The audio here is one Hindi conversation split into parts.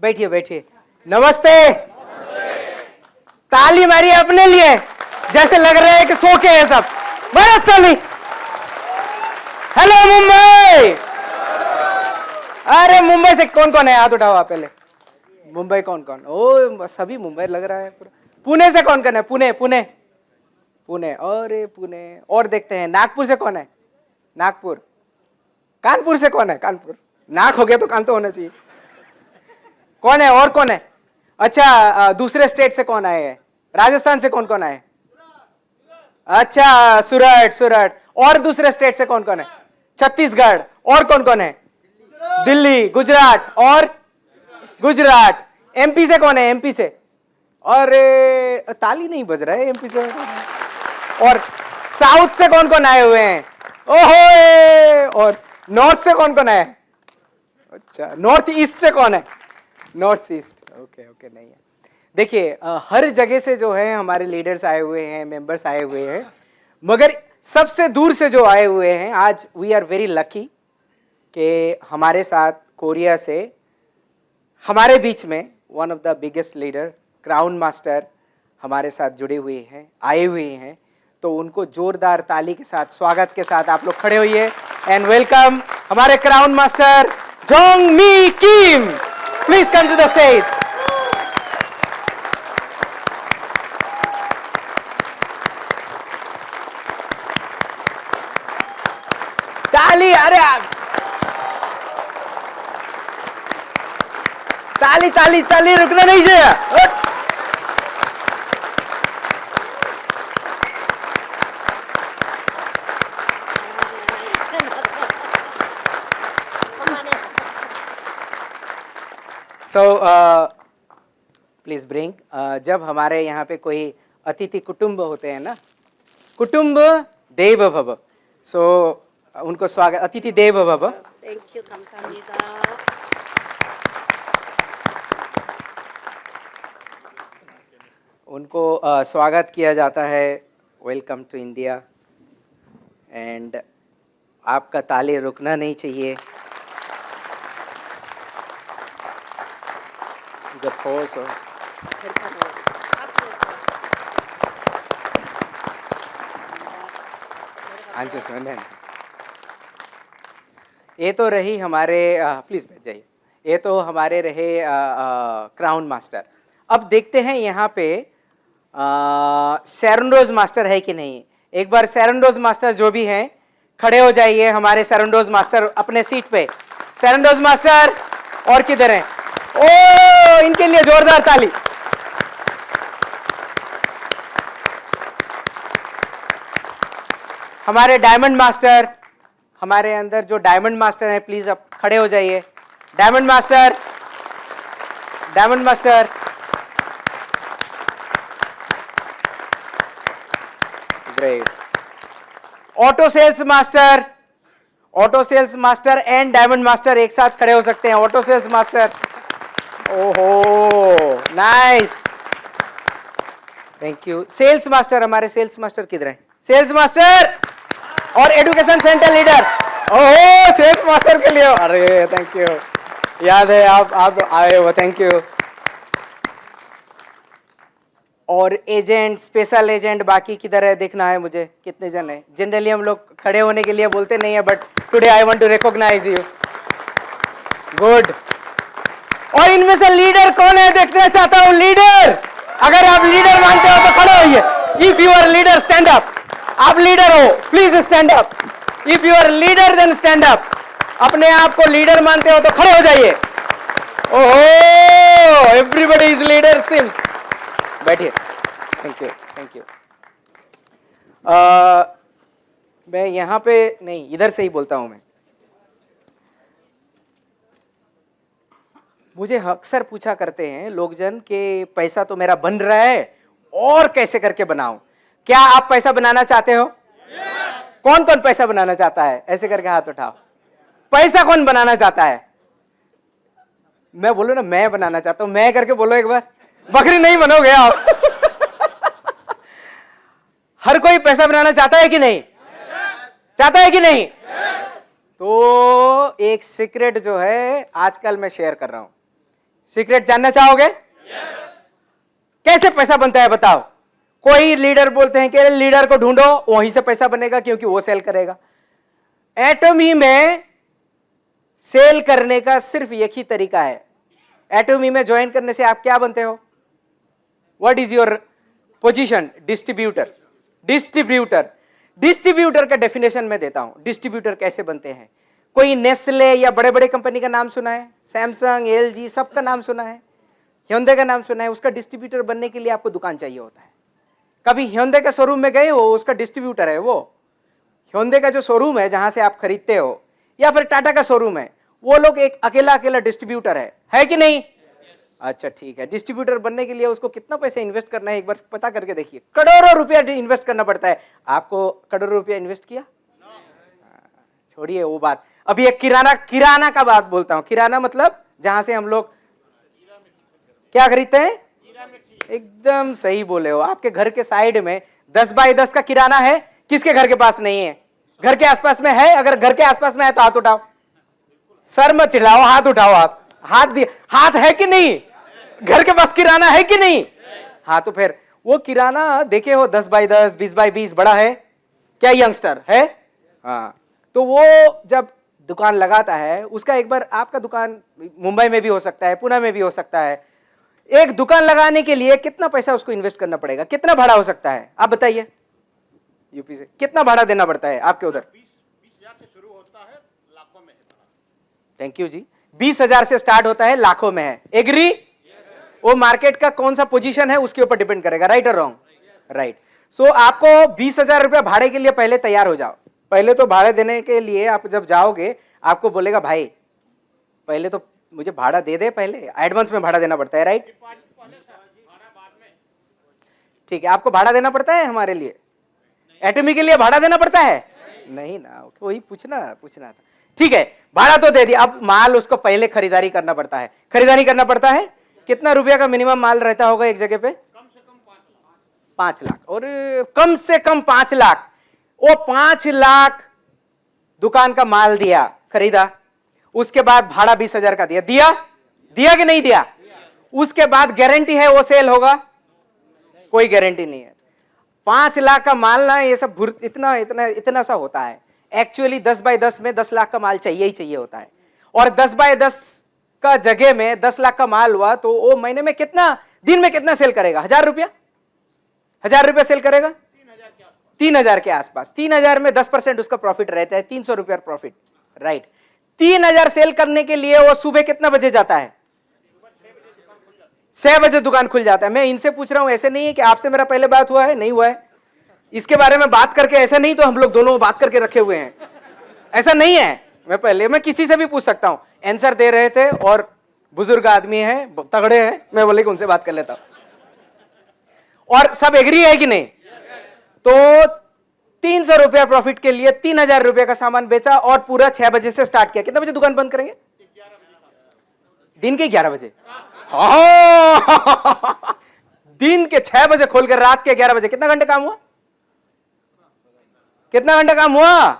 बैठिए बैठिए। नमस्ते। ताली मारिए अपने लिए, जैसे लग रहा है कि सो के है सब। बस ताली। हेलो मुंबई। अरे मुंबई से कौन कौन है? हाथ उठाओ आप पहले। मुंबई कौन कौन? ओ सभी मुंबई लग रहा है पूरा। पुणे से कौन कौन है? पुणे पुणे पुणे। अरे पुणे। और देखते हैं नागपुर से कौन है? नागपुर। कानपुर से कौन है? कानपुर। नाक हो गया तो कान तो होना चाहिए। कौन है? और कौन है? अच्छा दूसरे स्टेट से कौन आए हैं? राजस्थान से कौन कौन आए? अच्छा सूरत सूरत। और दूसरे स्टेट से कौन कौन है? छत्तीसगढ़। और कौन कौन है? दिल्ली गुजरात। और गुजरात। एमपी से कौन है? एमपी से? अरे ताली नहीं बज रहा है एमपी से। और साउथ से कौन कौन आए हुए हैं? ओहो। और नॉर्थ से कौन कौन आए? अच्छा नॉर्थ ईस्ट से कौन है? North east. ओके ओके नहीं है। देखिए हर जगह से जो है हमारे लीडर्स आए हुए हैं, मेंबर्स आए हुए हैं, मगर सबसे दूर से जो आए हुए हैं आज वी आर वेरी लकी कि हमारे साथ कोरिया से हमारे बीच में one of the biggest leader crown master हमारे साथ जुड़े हुए हैं, आए हुए हैं। तो उनको जोरदार ताली के साथ, स्वागत के साथ आप लोग खड़े होइए एंड वेलकम हमारे crown master Jong Mi Kim. Please come to the stage. ताली। अरे ताली ताली ताली रुकना नहीं चाहिए। So please bring. जब हमारे यहाँ पे कोई अतिथि कुटुंब होते हैं ना, कुटुंब देव भव, सो उनको स्वागत, अतिथि देव भव। Thank you, 감사합니다. उनको स्वागत किया जाता है, वेलकम टू इंडिया। एंड आपका ताली रुकना नहीं चाहिए। The pause or... ये तो रही हमारे प्लीज बैठ जाइए। ये तो हमारे रहे क्राउन मास्टर। अब देखते हैं यहाँ पे सैरंडोज मास्टर है कि नहीं। एक बार सैरंडोज मास्टर जो भी हैं खड़े हो जाइए। हमारे सैरंडोज मास्टर अपने सीट पे। सैरंडोज मास्टर और किधर हैं? ओ इनके लिए जोरदार ताली। हमारे डायमंड मास्टर, हमारे अंदर जो डायमंड मास्टर हैं, प्लीज अब खड़े हो जाइए। Diamond master, diamond master. Great. Auto sales master, auto sales master and diamond master एक साथ खड़े हो सकते हैं। Auto sales master. ओहो nice, thank you. Sales master, हमारे सेल्स मास्टर किधर है? सेल्स मास्टर और एजुकेशन सेंटर लीडर। ओहो सेल्स मास्टर के लिए, अरे थैंक यू, याद है आप आए हो, थैंक यू। और एजेंट, स्पेशल एजेंट बाकी किधर है देखना है मुझे, कितने जन है। जनरली हम लोग खड़े होने के लिए बोलते नहीं है, but today I want to recognise you. Good. और इनमें से लीडर कौन है देखना चाहता हूं। लीडर, अगर आप लीडर मानते हो तो खड़े होइए। If you are leader stand up. आप लीडर हो please stand up. If you are leader then stand up. अपने आप को लीडर मानते हो तो खड़े हो जाइए। ओहो एवरीबॉडी इज लीडर सिम्स। बैठिए, थैंक यू थैंक यू। मैं यहाँ पे नहीं, इधर से ही बोलता हूं मैं। मुझे अक्सर पूछा करते हैं लोग जन कि पैसा तो मेरा बन रहा है और कैसे करके बनाऊं। क्या आप पैसा बनाना चाहते हो? कौन कौन पैसा बनाना चाहता है? ऐसे करके हाथ उठाओ। पैसा कौन बनाना चाहता है? मैं बोलो ना, मैं बनाना चाहता हूं। मैं करके बोलो एक बार। बकरी नहीं बनोगे आप। हर कोई पैसा बनाना चाहता है कि नहीं? चाहता है कि नहीं? तो एक सीक्रेट जो है आजकल मैं शेयर कर रहा हूं। सीक्रेट जानना चाहोगे? कैसे पैसा बनता है बताओ? कोई लीडर बोलते हैं कि लीडर को ढूंढो, वहीं से पैसा बनेगा क्योंकि वो सेल करेगा। एटॉमी में सेल करने का सिर्फ एक ही तरीका है। एटॉमी में ज्वाइन करने से आप क्या बनते हो? What is your position? Distributor. Distributor distributor का डेफिनेशन मैं देता हूं। डिस्ट्रीब्यूटर कैसे बनते हैं? कोई नेस्ले या बड़े बड़े कंपनी का नाम सुना है? सैमसंग, एलजी, सबका नाम सुना है? ह्योंडे का नाम सुना है? उसका डिस्ट्रीब्यूटर बनने के लिए आपको दुकान चाहिए होता है। कभी ह्योंडे का शोरूम में गए हो? उसका डिस्ट्रीब्यूटर है वो। ह्योंडे का जो शोरूम है जहां से आप खरीदते हो, या फिर टाटा का शोरूम है, वो लोग एक अकेला अकेला डिस्ट्रीब्यूटर है कि नहीं? अच्छा ठीक है। डिस्ट्रीब्यूटर बनने के लिए उसको कितना पैसा इन्वेस्ट करना है एक बार पता करके देखिए। करोड़ों रुपया इन्वेस्ट करना पड़ता है। आपको करोड़ों रुपया इन्वेस्ट किया? छोड़िए वो बात। अभी एक किराना का बात बोलता हूं। किराना मतलब जहां से हम लोग क्या खरीदते हैं? एकदम सही बोले हो। आपके घर के साइड में 10 बाय 10 का किराना है? किसके घर के पास नहीं है? घर के आसपास में है? अगर घर के आसपास में है तो हाथ उठाओ। सर मत चिढ़ाओ, हाथ उठाओ। आप हाथ है कि नहीं? घर के पास किराना है कि नहीं? हाँ, तो फिर वो किराना देखे हो 10 बाय 10, 20 बाय 20 बड़ा है क्या? यंगस्टर है? हाँ, तो वो जब दुकान लगाता है, उसका एक बार आपका दुकान मुंबई में भी हो सकता है, पुणे में भी हो सकता है। एक दुकान लगाने के लिए कितना पैसा उसको इन्वेस्ट करना पड़ेगा? कितना भाड़ा हो सकता है? आप बताइए। यूपी से कितना भाड़ा देना पड़ता है आपके उधर? 20,000 से शुरू होता है, लाखों में है। थैंक यू जी। 20,000 से स्टार्ट होता है, लाखों में है। एग्री? वो मार्केट का कौन सा पोजीशन है उसके ऊपर डिपेंड करेगा। राइट और रॉन्ग? राइट। सो आपको 20,000 रुपया भाड़े के लिए पहले तैयार हो जाओ। पहले तो भाड़े देने के लिए आप जब जाओगे, आपको बोलेगा भाई पहले तो मुझे भाड़ा दे दे, पहले एडवांस में भाड़ा देना पड़ता है। राइट? ठीक है, आपको भाड़ा देना पड़ता है हमारे लिए। एटॉमी के लिए भाड़ा देना पड़ता है? नहीं ना, वही पूछना था। ठीक है, भाड़ा तो दे दिया। अब माल उसको पहले खरीदारी करना पड़ता है। खरीदारी करना पड़ता है। कितना रुपया का मिनिमम माल रहता होगा एक जगह पे? कम से कम 5 लाख। और कम से कम 5 लाख। वो 5 लाख दुकान का माल दिया, खरीदा। उसके बाद भाड़ा 20,000 का दिया कि नहीं दिया? उसके बाद गारंटी है वो सेल होगा? कोई गारंटी नहीं है। 5 लाख का माल ना, ये सब इतना सा होता है। एक्चुअली 10 बाय 10 में 10 लाख का माल चाहिए ही चाहिए होता है। और 10 बाय 10 का जगह में 10 लाख का माल हुआ तो वो महीने में कितना, दिन में कितना सेल करेगा? 1,000 रुपया? 1,000 रुपया सेल करेगा? 3,000 के आसपास। 3,000 में 10% उसका प्रॉफिट रहता है, 300 रुपया प्रॉफिट। राइट? 3,000 सेल करने के लिए वो सुबह कितना बजे जाता है? 6 बजे दुकान खुल जाता है। मैं इनसे पूछ रहा हूं, ऐसे नहीं है कि आपसे मेरा पहले बात हुआ है, नहीं हुआ है। इसके बारे में बात करके ऐसा नहीं तो हम लोग दोनों बात करके रखे हुए हैं, ऐसा नहीं है। मैं किसी से भी पूछ सकता हूं। आंसर दे रहे थे और बुजुर्ग आदमी हैं, तगड़े हैं, मैं बोले कि उनसे बात कर लेता हूं। और सब एग्री है कि नहीं? तो 300 रुपया प्रॉफिट के लिए 3,000 रुपया का सामान बेचा और पूरा 6 बजे से स्टार्ट किया। कितने बजे दुकान बंद करेंगे? दिन के 11 बजे। दिन के 6 बजे खोलकर रात के 11 बजे। कितना घंटे काम हुआ?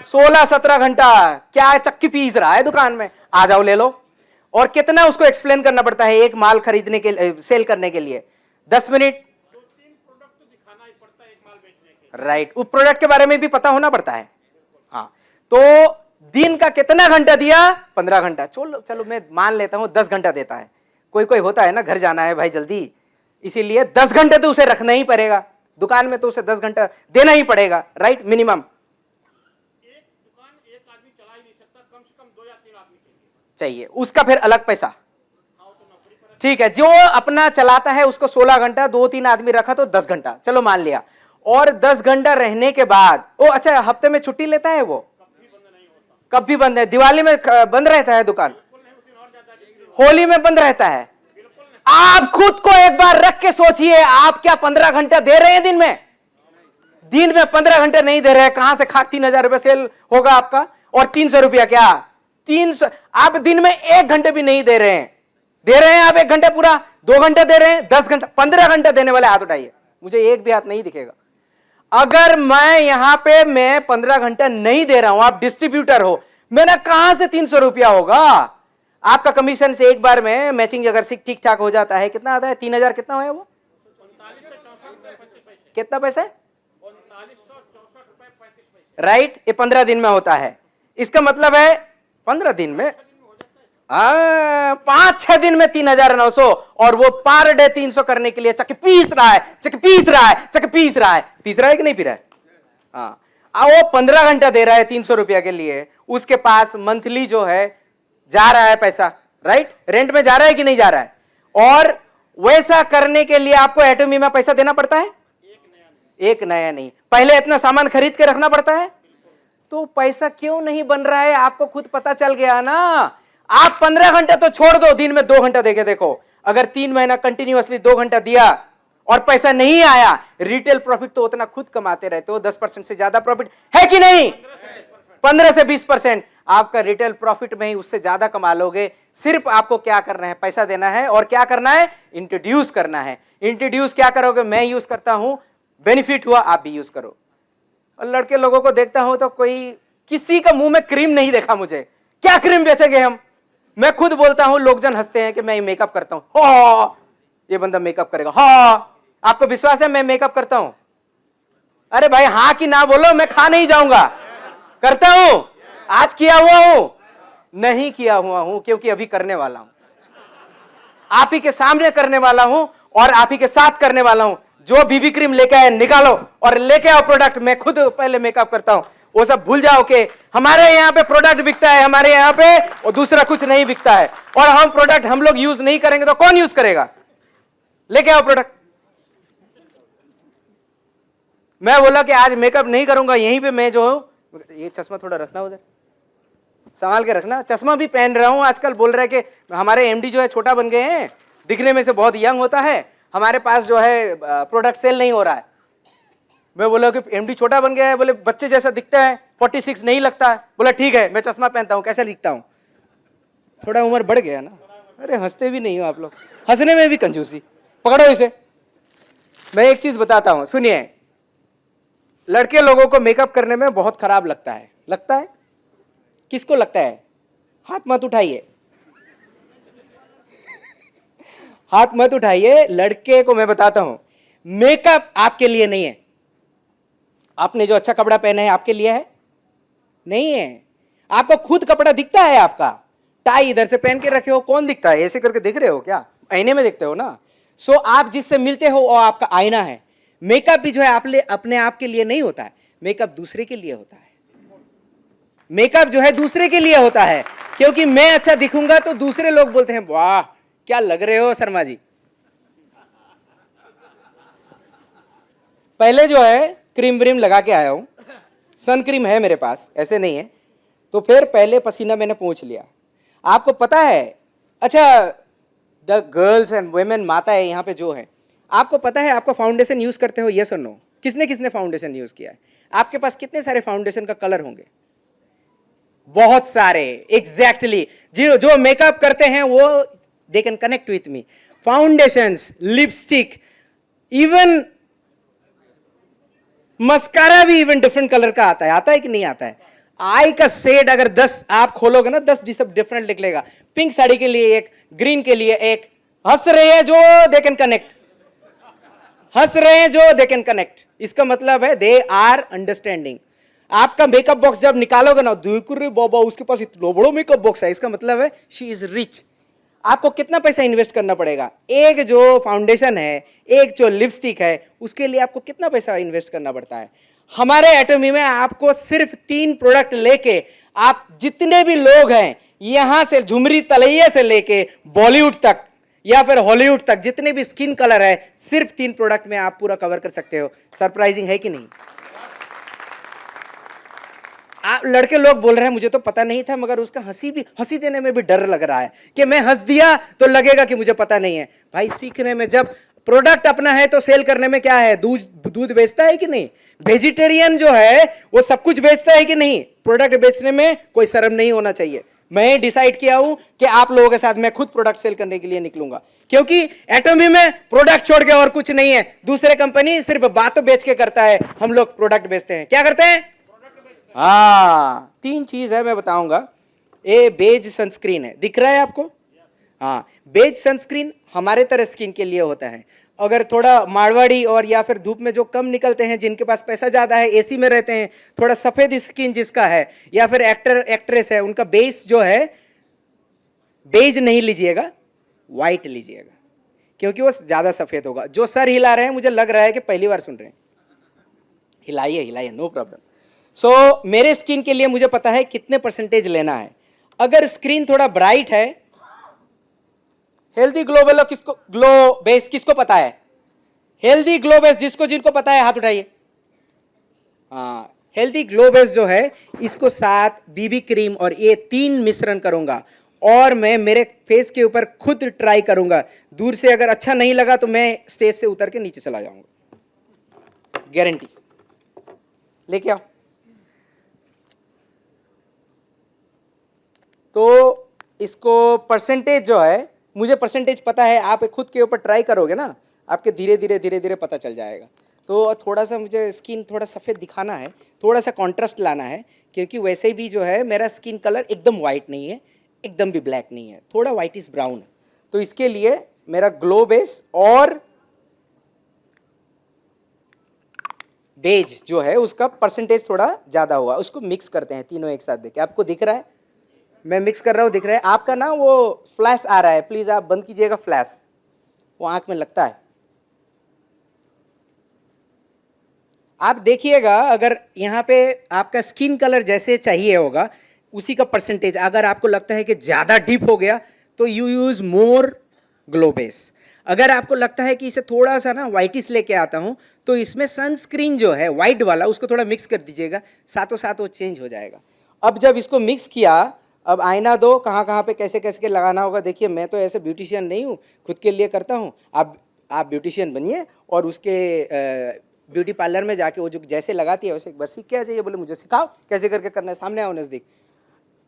16-17 घंटा। क्या चक्की पीस रहा है दुकान में? आ जाओ ले लो। और कितना उसको एक्सप्लेन करना पड़ता है एक माल खरीदने के, सेल करने के लिए? 10 मिनट। 2-3 प्रोडक्ट तो दिखाना ही पड़ता है एक माल बेचने के। राइट, उस प्रोडक्ट के बारे में भी पता होना पड़ता है। हाँ, तो दिन का कितना घंटा दिया? 15 घंटा। चलो मैं मान लेता हूं 10 घंटा देता है। कोई होता है ना, घर जाना है भाई जल्दी, इसीलिए 10 घंटे तो उसे रखना ही पड़ेगा दुकान में, तो उसे 10 घंटा देना ही पड़ेगा। राइट? मिनिमम। एक दुकान एक आदमी चला ही नहीं सकता, कम से कम 2 या 3 आदमी चाहिए। उसका फिर अलग पैसा। ठीक है, जो अपना चलाता है उसको 16 घंटा, 2-3 आदमी रखा तो 10 घंटा, चलो मान लिया। और 10 घंटा रहने के बाद अच्छा, हफ्ते में छुट्टी लेता है वो? कब भी बंद है। दिवाली में बंद रहता है दुकान? होली में बंद रहता है? आप खुद को एक बार रख के सोचिए, आप क्या 15 घंटा दे रहे हैं दिन में? दिन में 15 घंटे नहीं दे रहे हैं, कहां से 3,000 रुपया सेल होगा आपका? और 300 रुपया क्या? 300। आप दिन में 1 घंटे भी नहीं दे रहे हैं। दे रहे हैं आप 1 घंटे पूरा? 2 घंटे दे रहे हैं? 10 घंटा? 15 घंटे देने वाले हाथ उठाइए, मुझे एक भी हाथ नहीं दिखेगा। अगर मैं यहां पे 15 घंटा नहीं दे रहा हूं, आप डिस्ट्रीब्यूटर हो, मेरा कहां से 300 रुपया होगा? आपका कमीशन से एक बार में मैचिंग अगर ठीक ठाक हो जाता है कितना आता है? 3000 कितना है वो? 3964 कितना पैसा है? 3964 रुपए 35 पैसे। राइट, ये 15 दिन में होता है। इसका मतलब है 15 दिन में 5-6 दिन में 3900, और वो पर डे 300 करने के लिए चक पीस रहा है, चक पीस रहा है, चक पीस रहा है। पीस रहा है कि नहीं पी रहा है? हाँ, वो 15 घंटा दे रहा है 300 रुपया के लिए। उसके पास मंथली जो है जा रहा है पैसा, राइट, रेंट में जा रहा है कि नहीं जा रहा है? और वैसा करने के लिए आपको एटॉमी में पैसा देना पड़ता है? एक नया नहीं, पहले इतना सामान खरीद के रखना पड़ता है। तो पैसा क्यों नहीं बन रहा है आपको खुद पता चल गया ना। आप 15 घंटा तो छोड़ दो, दिन में 2 घंटा देके देखो। अगर 3 महीना कंटिन्यूअसली 2 घंटा दिया और पैसा नहीं आया, रिटेल प्रॉफिट तो उतना खुद कमाते रहते हो, 10% से ज्यादा प्रॉफिट है कि नहीं? 15 से 20% आपका रिटेल प्रॉफिट में ही उससे ज्यादा कमा लोगे। सिर्फ आपको क्या करना है? पैसा देना है, और क्या करना है? इंट्रोड्यूस करना है। इंट्रोड्यूस क्या करोगे? मैं यूज करता हूं, बेनिफिट हुआ आप भी यूज करो। और लड़के लोगों को देखता हूं तो कोई किसी का मुंह में क्रीम नहीं देखा मुझे। क्या क्रीम बेचेंगे हम? मैं खुद बोलता हूं, लोग जन हंसते हैं कि मैं मेकअप करता हूं। हाँ, ये बंदा मेकअप करेगा। हाँ, आपको विश्वास है मैं मेकअप करता हूं? अरे भाई हाँ कि ना बोलो, मैं खा नहीं जाऊंगा। करता हूं, आज किया हुआ हूं? नहीं किया हुआ हूं, क्योंकि अभी करने वाला हूं। आप ही के सामने करने वाला हूं और आप ही के साथ करने वाला हूं। जो बीबी क्रीम लेके आए निकालो और लेके आओ प्रोडक्ट। मैं खुद पहले मेकअप करता हूं, वो सब भूल जाओ कि हमारे यहाँ पे प्रोडक्ट बिकता है, हमारे यहाँ पे और दूसरा कुछ नहीं बिकता है। और हम प्रोडक्ट हम लोग यूज नहीं करेंगे तो कौन यूज करेगा? लेके आओ प्रोडक्ट। मैं बोला कि आज मेकअप नहीं करूंगा, यहीं पे मैं जो हूं, ये चश्मा थोड़ा रखना उधर, संभाल के रखना। चश्मा भी पहन रहा हूं। आजकल बोल रहे कि हमारे एमडी जो है छोटा बन गए हैं, दिखने में से बहुत यंग होता है, हमारे पास जो है प्रोडक्ट सेल नहीं हो रहा है। मैं बोला कि एमडी छोटा बन गया है, बोले बच्चे जैसा दिखता है, 46 नहीं लगता है। बोला ठीक है, मैं चश्मा पहनता हूं, कैसा दिखता हूं? थोड़ा उम्र बढ़ गया ना। अरे हंसते भी नहीं हो आप लोग, हंसने में भी कंजूसी। पकड़ो इसे। मैं एक चीज बताता हूं, सुनिए। लड़के लोगों को मेकअप करने में बहुत खराब लगता है। लगता है? किसको लगता है? हाथ मत उठाइए, हाथ मत उठाइए। लड़के को मैं बताता हूं, मेकअप आपके लिए नहीं है। आपने जो अच्छा कपड़ा पहना है आपके लिए है? नहीं है। आपको खुद कपड़ा दिखता है आपका? टाई इधर से पहन के रखे हो, कौन दिखता है? ऐसे करके दिख रहे हो क्या? आईने में देखते हो ना। सो आप जिससे मिलते हो वो आपका आईना है। मेकअप भी जो है आप अपने आप के लिए नहीं होता है, मेकअप दूसरे के लिए होता है। मेकअप जो है दूसरे के लिए होता है, क्योंकि मैं अच्छा दिखूंगा तो दूसरे लोग बोलते हैं वाह क्या लग रहे हो शर्मा जी। पहले जो है क्रीम व्रीम लगा के आया हूं, सन क्रीम है मेरे पास, ऐसे नहीं है। तो फिर पहले पसीना मैंने पोंछ लिया। आपको पता है, अच्छा द गर्ल्स एंड वुमेन माता है यहाँ पे जो है, आपको पता है आपका फाउंडेशन यूज करते हो? यस और नो? किसने किसने फाउंडेशन यूज किया है? आपके पास कितने सारे फाउंडेशन का कलर होंगे? बहुत सारे। एग्जैक्टली जो मेकअप करते हैं वो they can connect with me. Foundations, lipstick, even mascara भी इवन डिफरेंट कलर का आता है कि नहीं आता है? आई का शेड अगर 10 आप खोलोगे ना, 10 डिफरेंट निकलेगा। पिंक साड़ी के लिए एक, ग्रीन के लिए एक। हंस रहे हैं जो दे कैन कनेक्ट, हंस रहे हैं जो दे कैन कनेक्ट। इसका मतलब है दे आर अंडरस्टैंडिंग। आपका मेकअप बॉक्स जब निकालोगे ना, देख रे बाबा उसके पास इतना बड़ा मेकअप बॉक्स है, इसका मतलब है शी इज रिच। आपको कितना पैसा इन्वेस्ट करना पड़ेगा? एक जो फाउंडेशन है, एक जो लिपस्टिक है, उसके लिए आपको कितना पैसा इन्वेस्ट करना पड़ता है? हमारे एटॉमी में आपको सिर्फ 3 प्रोडक्ट लेके आप जितने भी लोग हैं यहां से झुमरी तलैया से लेके बॉलीवुड तक या फिर हॉलीवुड तक जितने भी स्किन कलर है, सिर्फ 3 प्रोडक्ट में आप पूरा कवर कर सकते हो। सरप्राइजिंग है कि नहीं? आप लड़के लोग बोल रहे हैं मुझे तो पता नहीं था, मगर उसका हंसी देने में भी डर लग रहा है कि मैं हंस दिया तो लगेगा कि मुझे पता नहीं है। भाई सीखने में, जब प्रोडक्ट अपना है तो सेल करने में क्या है? दूध बेचता है कि नहीं? वेजिटेरियन जो है वो सब कुछ बेचता है कि नहीं? प्रोडक्ट बेचने में कोई शर्म नहीं होना चाहिए। मैं डिसाइड किया हूं कि आप लोगों के साथ मैं खुद प्रोडक्ट सेल करने के लिए निकलूंगा, क्योंकि एटॉमी में प्रोडक्ट छोड़ के और कुछ नहीं है। दूसरे कंपनी सिर्फ बातों बेच के करता है, हम लोग प्रोडक्ट बेचते हैं। क्या करते हैं? हाँ, 3 चीज है मैं बताऊंगा। ये बेज सनस्क्रीन है, दिख रहा है आपको? हाँ, बेज सनस्क्रीन हमारे तरह स्किन के लिए होता है। अगर थोड़ा मारवाड़ी और या फिर धूप में जो कम निकलते हैं, जिनके पास पैसा ज़्यादा है, एसी में रहते हैं, थोड़ा सफ़ेद स्किन जिसका है, या फिर एक्टर एक्ट्रेस है, उनका बेस जो है बेज नहीं लीजिएगा, वाइट लीजिएगा, क्योंकि वो ज़्यादा सफ़ेद होगा। जो सर हिला रहे हैं, मुझे लग रहा है कि पहली बार सुन रहे हैं। हिलाइए हिलाइए, नो प्रॉब्लम। सो मेरे स्किन के लिए मुझे पता है कितने परसेंटेज लेना है। अगर स्क्रीन थोड़ा ब्राइट है, हेल्दी ग्लो बेस किसको, ग्लो बेस किसको पता है? हेल्दी ग्लो बेस जिसको जिनको पता है हाथ उठाइए। हाँ, हेल्दी ग्लो बेस जो है, इसको साथ बीबी क्रीम और ये 3 मिश्रण करूंगा और मैं मेरे फेस के ऊपर खुद ट्राई करूंगा। दूर से अगर अच्छा नहीं लगा तो मैं स्टेज से उतर के नीचे चला जाऊंगा, गारंटी। लेके आओ। तो इसको परसेंटेज जो है, मुझे परसेंटेज पता है, आप खुद के ऊपर ट्राई करोगे ना, आपके धीरे धीरे पता चल जाएगा। तो थोड़ा सा मुझे स्किन थोड़ा सफ़ेद दिखाना है, थोड़ा सा कॉन्ट्रास्ट लाना है, क्योंकि वैसे भी जो है मेरा स्किन कलर एकदम वाइट नहीं है, एकदम भी ब्लैक नहीं है, थोड़ा वाइटिश ब्राउन है। तो इसके लिए मेरा ग्लो बेस और बेज जो है उसका परसेंटेज थोड़ा ज़्यादा हुआ, उसको मिक्स करते हैं तीनों एक साथ। देखिए, आपको दिख रहा है मैं मिक्स कर रहा हूँ, दिख रहा है आपका ना, वो फ्लैश आ रहा है, प्लीज़ आप बंद कीजिएगा फ्लैश, वो आंख में लगता है। आप देखिएगा, अगर यहाँ पे आपका स्किन कलर जैसे चाहिए होगा उसी का परसेंटेज, अगर आपको लगता है कि ज़्यादा डीप हो गया तो you use more glow base. अगर आपको लगता है कि इसे थोड़ा सा ना वाइटिश लेके आता हूँ तो इसमें सनस्क्रीन जो है वाइट वाला उसको थोड़ा मिक्स कर दीजिएगा, साथों साथ वो चेंज हो जाएगा। अब जब इसको मिक्स किया, अब आईना दो, कहाँ कहाँ पे कैसे कैसे लगाना होगा। देखिए, मैं तो ऐसे ब्यूटिशियन नहीं हूँ, खुद के लिए करता हूँ। आप ब्यूटिशियन बनिए और उसके ब्यूटी पार्लर में जाके वो जो जैसे लगाती है वैसे एक बार सीख के आ जाइए, बोले मुझे सिखाओ कैसे करके करना है, सामने आओ नज़दीक।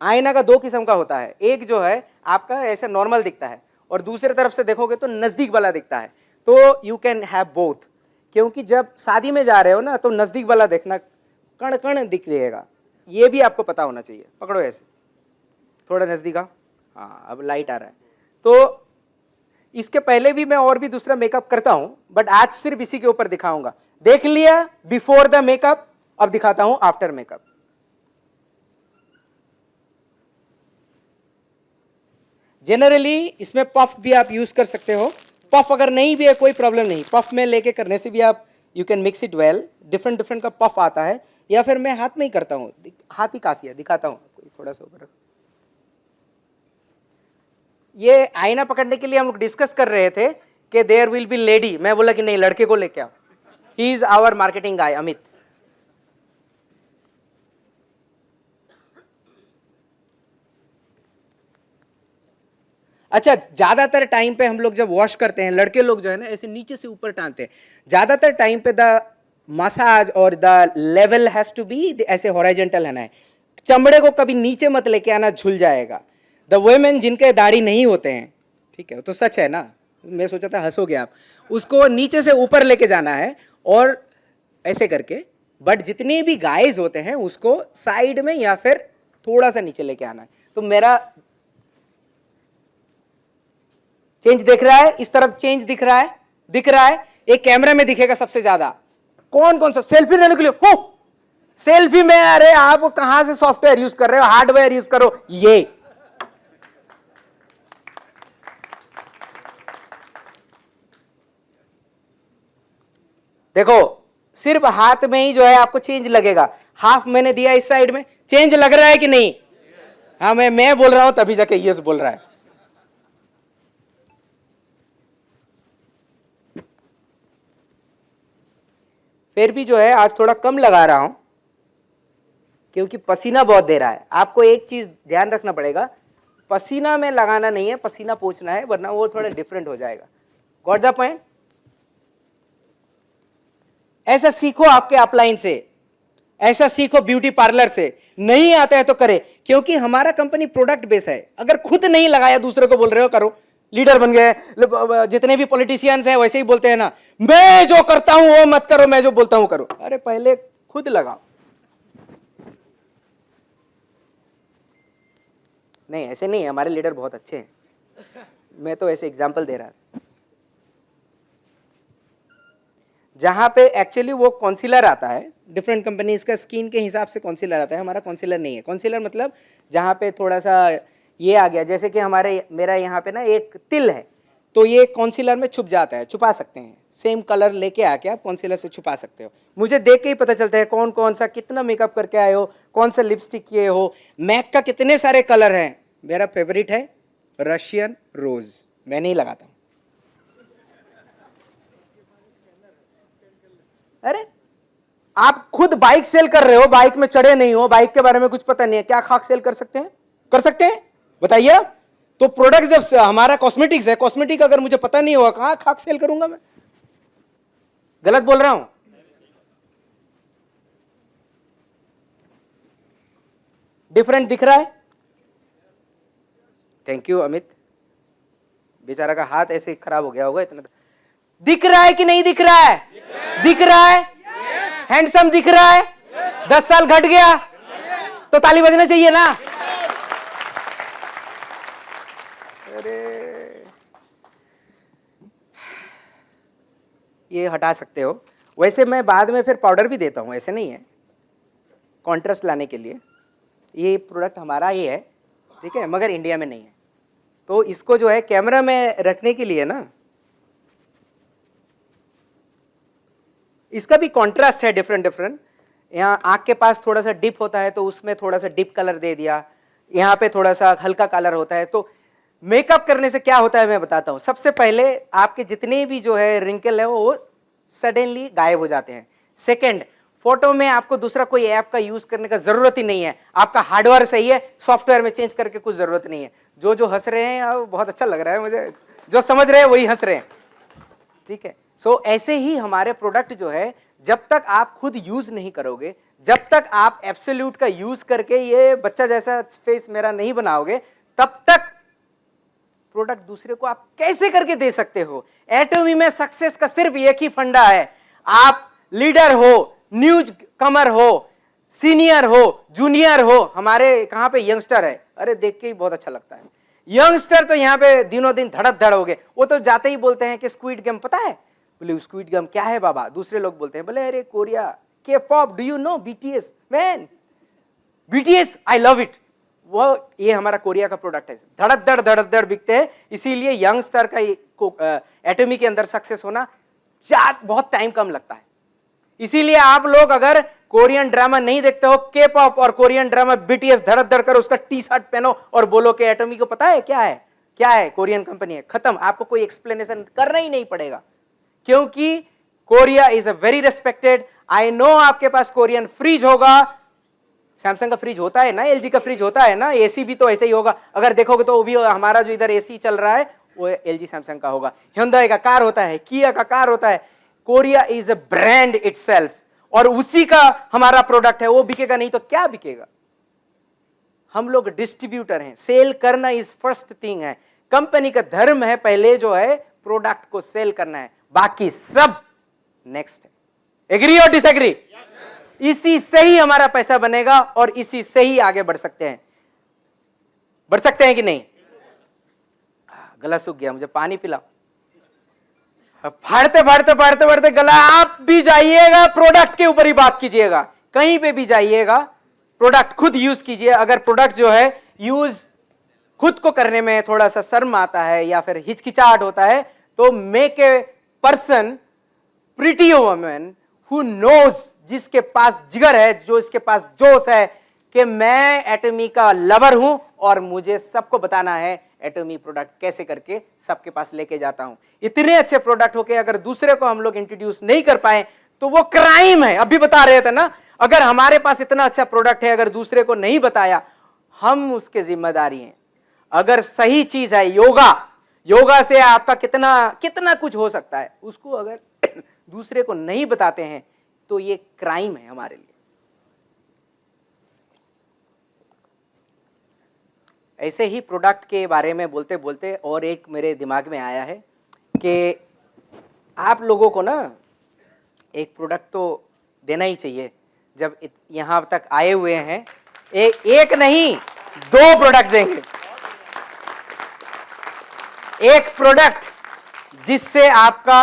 आईना का 2 किस्म का होता है, एक जो है आपका ऐसे नॉर्मल दिखता है और दूसरे तरफ से देखोगे तो नज़दीक वाला दिखता है। तो यू कैन हैव बोथ, क्योंकि जब शादी में जा रहे हो ना तो नज़दीक वाला देखना, कण कण दिख रहेगा, ये भी आपको पता होना चाहिए। पकड़ो ऐसे, थोड़ा नज़दीक आओ। हाँ, अब लाइट आ रहा है। तो इसके पहले भी मैं और भी दूसरा मेकअप करता हूँ, बट आज सिर्फ इसी के ऊपर दिखाऊंगा। देख लिया बिफोर द मेकअप, अब दिखाता हूँ आफ्टर मेकअप। जनरली इसमें पफ भी आप यूज कर सकते हो, पफ अगर नहीं भी है कोई प्रॉब्लम नहीं, पफ में लेके करने से भी आप you can mix it well. Different different का पफ आता है, या फिर मैं हाथ में ही करता हूँ, हाथ ही काफी है, दिखाता हूँ। थोड़ा सा ऊपर, ये आईना पकड़ने के लिए हम लोग डिस्कस कर रहे थे कि देयर विल बी लेडी, मैं बोला कि नहीं, लड़के को लेके आओ, he is our marketing guy Amit. अच्छा, ज्यादातर टाइम पे हम लोग जब वॉश करते हैं, लड़के लोग जो है ना ऐसे नीचे से ऊपर टानते हैं। ज्यादातर टाइम पे द मसाज और the level has to be ऐसे हॉरिजॉन्टल है। चमड़े को कभी नीचे मत लेके आना, झुल जाएगा। द वुमेन जिनके दाढ़ी नहीं होते हैं, ठीक है, वो तो सच है ना, मैं सोचा था हंसोगे आप, उसको नीचे से ऊपर लेके जाना है और ऐसे करके। बट जितने भी गाइज होते हैं उसको साइड में या फिर थोड़ा सा नीचे लेके आना है। तो मेरा चेंज दिख रहा है, इस तरफ चेंज दिख रहा है, दिख रहा है। एक कैमरा में दिखेगा सबसे ज्यादा। कौन कौन सा सेल्फी लेने के लिए हो, सेल्फी में, अरे आप कहां से सॉफ्टवेयर यूज कर रहे हो, हार्डवेयर यूज करो। ये देखो, सिर्फ हाथ में ही जो है आपको चेंज लगेगा। हाफ मैंने दिया इस साइड में, चेंज लग रहा है कि नहीं? हाँ, मैं बोल रहा हूं तभी जाके यस बोल रहा है। फिर भी जो है आज थोड़ा कम लगा रहा हूं क्योंकि पसीना बहुत दे रहा है। आपको एक चीज ध्यान रखना पड़ेगा, पसीना में लगाना नहीं है, पसीना पोंछना है, वरना वो थोड़ा डिफरेंट हो जाएगा। Got the point? ऐसा सीखो आपके अपलाइन से, ऐसा सीखो ब्यूटी पार्लर से। नहीं आता है तो करे, क्योंकि हमारा कंपनी प्रोडक्ट बेस है। अगर खुद नहीं लगाया दूसरे को बोल रहे हो करो, लीडर बन गए। जितने भी पॉलिटिशियंस हैं वैसे ही बोलते हैं ना, मैं जो करता हूं वो मत करो, मैं जो बोलता हूं करो। अरे पहले खुद लगाओ। नहीं ऐसे नहीं है, हमारे लीडर बहुत अच्छे हैं, मैं तो ऐसे एग्जाम्पल दे रहा था। जहां पे एक्चुअली वो कॉन्सीलर आता है, डिफरेंट कंपनीज का स्किन के हिसाब से कॉन्सीलर आता है, हमारा कॉन्सीलर नहीं है। कॉन्सीलर मतलब जहां पे थोड़ा सा ये आ गया, जैसे कि मेरा यहाँ पे ना एक तिल है, तो ये कॉन्सीलर में छुप जाता है, छुपा सकते हैं, सेम कलर लेके आके आप कॉन्सीलर से छुपा सकते हो। मुझे देख के ही पता चलता है कौन कौन सा कितना मेकअप करके आए हो, कौन सा लिपस्टिक किए हो, मैक का कितने सारे कलर हैं। मेरा फेवरेट है रशियन रोज, मैं नहीं लगाता। अरे आप खुद बाइक सेल कर रहे हो, बाइक में चढ़े नहीं हो, बाइक के बारे में कुछ पता नहीं है, क्या खाक सेल कर सकते हैं? कर सकते हैं? बताइए। तो प्रोडक्ट जब हमारा कॉस्मेटिक्स है, कॉस्मेटिक अगर मुझे पता नहीं होगा, कहां खाक सेल करूंगा मैं? गलत बोल रहा हूं? डिफरेंट दिख रहा है? थैंक यू अमित, बेचारा का हाथ ऐसे खराब हो गया होगा इतना। दिख रहा है कि नहीं दिख रहा है? दिख रहा है? हैंडसम दिख रहा है? 10 साल घट गया तो ताली बजना चाहिए ना। अरे ये हटा सकते हो। वैसे मैं बाद में फिर पाउडर भी देता हूं, ऐसे नहीं है, कॉन्ट्रास्ट लाने के लिए। ये प्रोडक्ट हमारा ही है, ठीक है, मगर इंडिया में नहीं है। तो इसको जो है कैमरा में रखने के लिए ना, इसका भी कॉन्ट्रास्ट है डिफरेंट। यहाँ आँख के पास थोड़ा सा डिप होता है तो उसमें थोड़ा सा डिप कलर दे दिया, यहाँ पे थोड़ा सा हल्का कलर होता है। तो मेकअप करने से क्या होता है मैं बताता हूँ। सबसे पहले आपके जितने भी जो है रिंकल है वो सडनली गायब हो जाते हैं। सेकंड, फोटो में आपको दूसरा कोई ऐप का यूज करने का जरूरत ही नहीं है, आपका हार्डवेयर सही है, सॉफ्टवेयर में चेंज करके कुछ जरूरत नहीं है। जो हंस रहे हैं बहुत अच्छा लग रहा है मुझे, जो समझ रहे हैं वही हंस रहे हैं, ठीक है। सो ऐसे ही हमारे प्रोडक्ट जो है, जब तक आप खुद यूज नहीं करोगे, जब तक आप एब्सोल्यूट का यूज करके ये बच्चा जैसा फेस मेरा नहीं बनाओगे, तब तक प्रोडक्ट दूसरे को आप कैसे करके दे सकते हो। एटॉमी में सक्सेस का सिर्फ एक ही फंडा है, आप लीडर हो, न्यूज कमर हो, सीनियर हो, जूनियर हो। हमारे कहां पे यंगस्टर है, अरे देख के ही बहुत अच्छा लगता है। यंगस्टर तो यहाँ पे दिनों दिन धड़क धड़ हो गए, वो तो जाते ही बोलते हैं कि स्क्विड गेम पता है? बोले स्क्विड गेम क्या है बाबा? दूसरे लोग बोलते हैं, बोले अरे कोरिया के pop, do you know BTS? Man BTS I love it. वो ये हमारा कोरिया का प्रोडक्ट है, धड़क धड़ बिकते हैं। इसीलिए यंगस्टर का एटॉमी के अंदर सक्सेस होना बहुत टाइम कम लगता है। इसीलिए आप लोग अगर कोरियन ड्रामा नहीं देखते हो, के पॉप और कोरियन ड्रामा बीटीएस धड़क धड़ कर उसका टी शर्ट पहनो और बोलो कि एटॉमी को पता है क्या है, क्या है, कोरियन कंपनी है, खत्म। आपको कोई एक्सप्लेनेशन करना ही नहीं पड़ेगा, क्योंकि Korea is a very respected. I know आपके पास कोरियन फ्रिज होगा, सैमसंग का फ्रिज होता है ना, एलजी का फ्रिज होता है ना, एसी भी तो ऐसे ही होगा। अगर देखोगे तो वो भी हमारा जो इधर एसी चल रहा है वो एलजी सैमसंग का होगा। hyundai का कार होता है, किया का कार होता है। Korea is a brand itself, और उसी का हमारा प्रोडक्ट है, वो बिकेगा नहीं तो क्या बिकेगा। हम लोग डिस्ट्रीब्यूटर हैं, सेल करना इज फर्स्ट थिंग है। कंपनी का धर्म है पहले जो है प्रोडक्ट को सेल करना है, बाकी सब नेक्स्ट है। एग्री और डिसएग्री? इसी से ही हमारा पैसा बनेगा और इसी से ही आगे बढ़ सकते हैं। बढ़ सकते हैं कि नहीं? गला सूख गया, मुझे पानी पिलाओ। फाड़ते गला। आप भी जाइएगा, प्रोडक्ट के ऊपर ही बात कीजिएगा, कहीं पे भी जाइएगा, प्रोडक्ट खुद यूज कीजिए। अगर प्रोडक्ट जो है यूज खुद को करने में थोड़ा सा शर्म आता है या फिर हिचकिचाहट होता है, तो make a person pretty woman who knows, जिसके पास जिगर है, जो इसके पास जोश है कि मैं एटॉमी का लवर हूं और मुझे सबको बताना है एटॉमी प्रोडक्ट कैसे करके सबके पास लेके जाता हूं। इतने अच्छे प्रोडक्ट होके अगर दूसरे को हम लोग इंट्रोड्यूस नहीं कर पाए तो वो क्राइम है। अभी बता रहे थे ना, अगर हमारे पास इतना अच्छा प्रोडक्ट है, अगर दूसरे को नहीं बताया, हम उसके जिम्मेदारी हैं। अगर सही चीज है योगा से आपका कितना कुछ हो सकता है, उसको अगर दूसरे को नहीं बताते हैं तो ये क्राइम है हमारे लिए। ऐसे ही प्रोडक्ट के बारे में बोलते बोलते और एक मेरे दिमाग में आया है कि आप लोगों को ना एक प्रोडक्ट तो देना ही चाहिए। जब यहाँ तक आए हुए हैं, एक नहीं 2 प्रोडक्ट देंगे। एक प्रोडक्ट जिससे आपका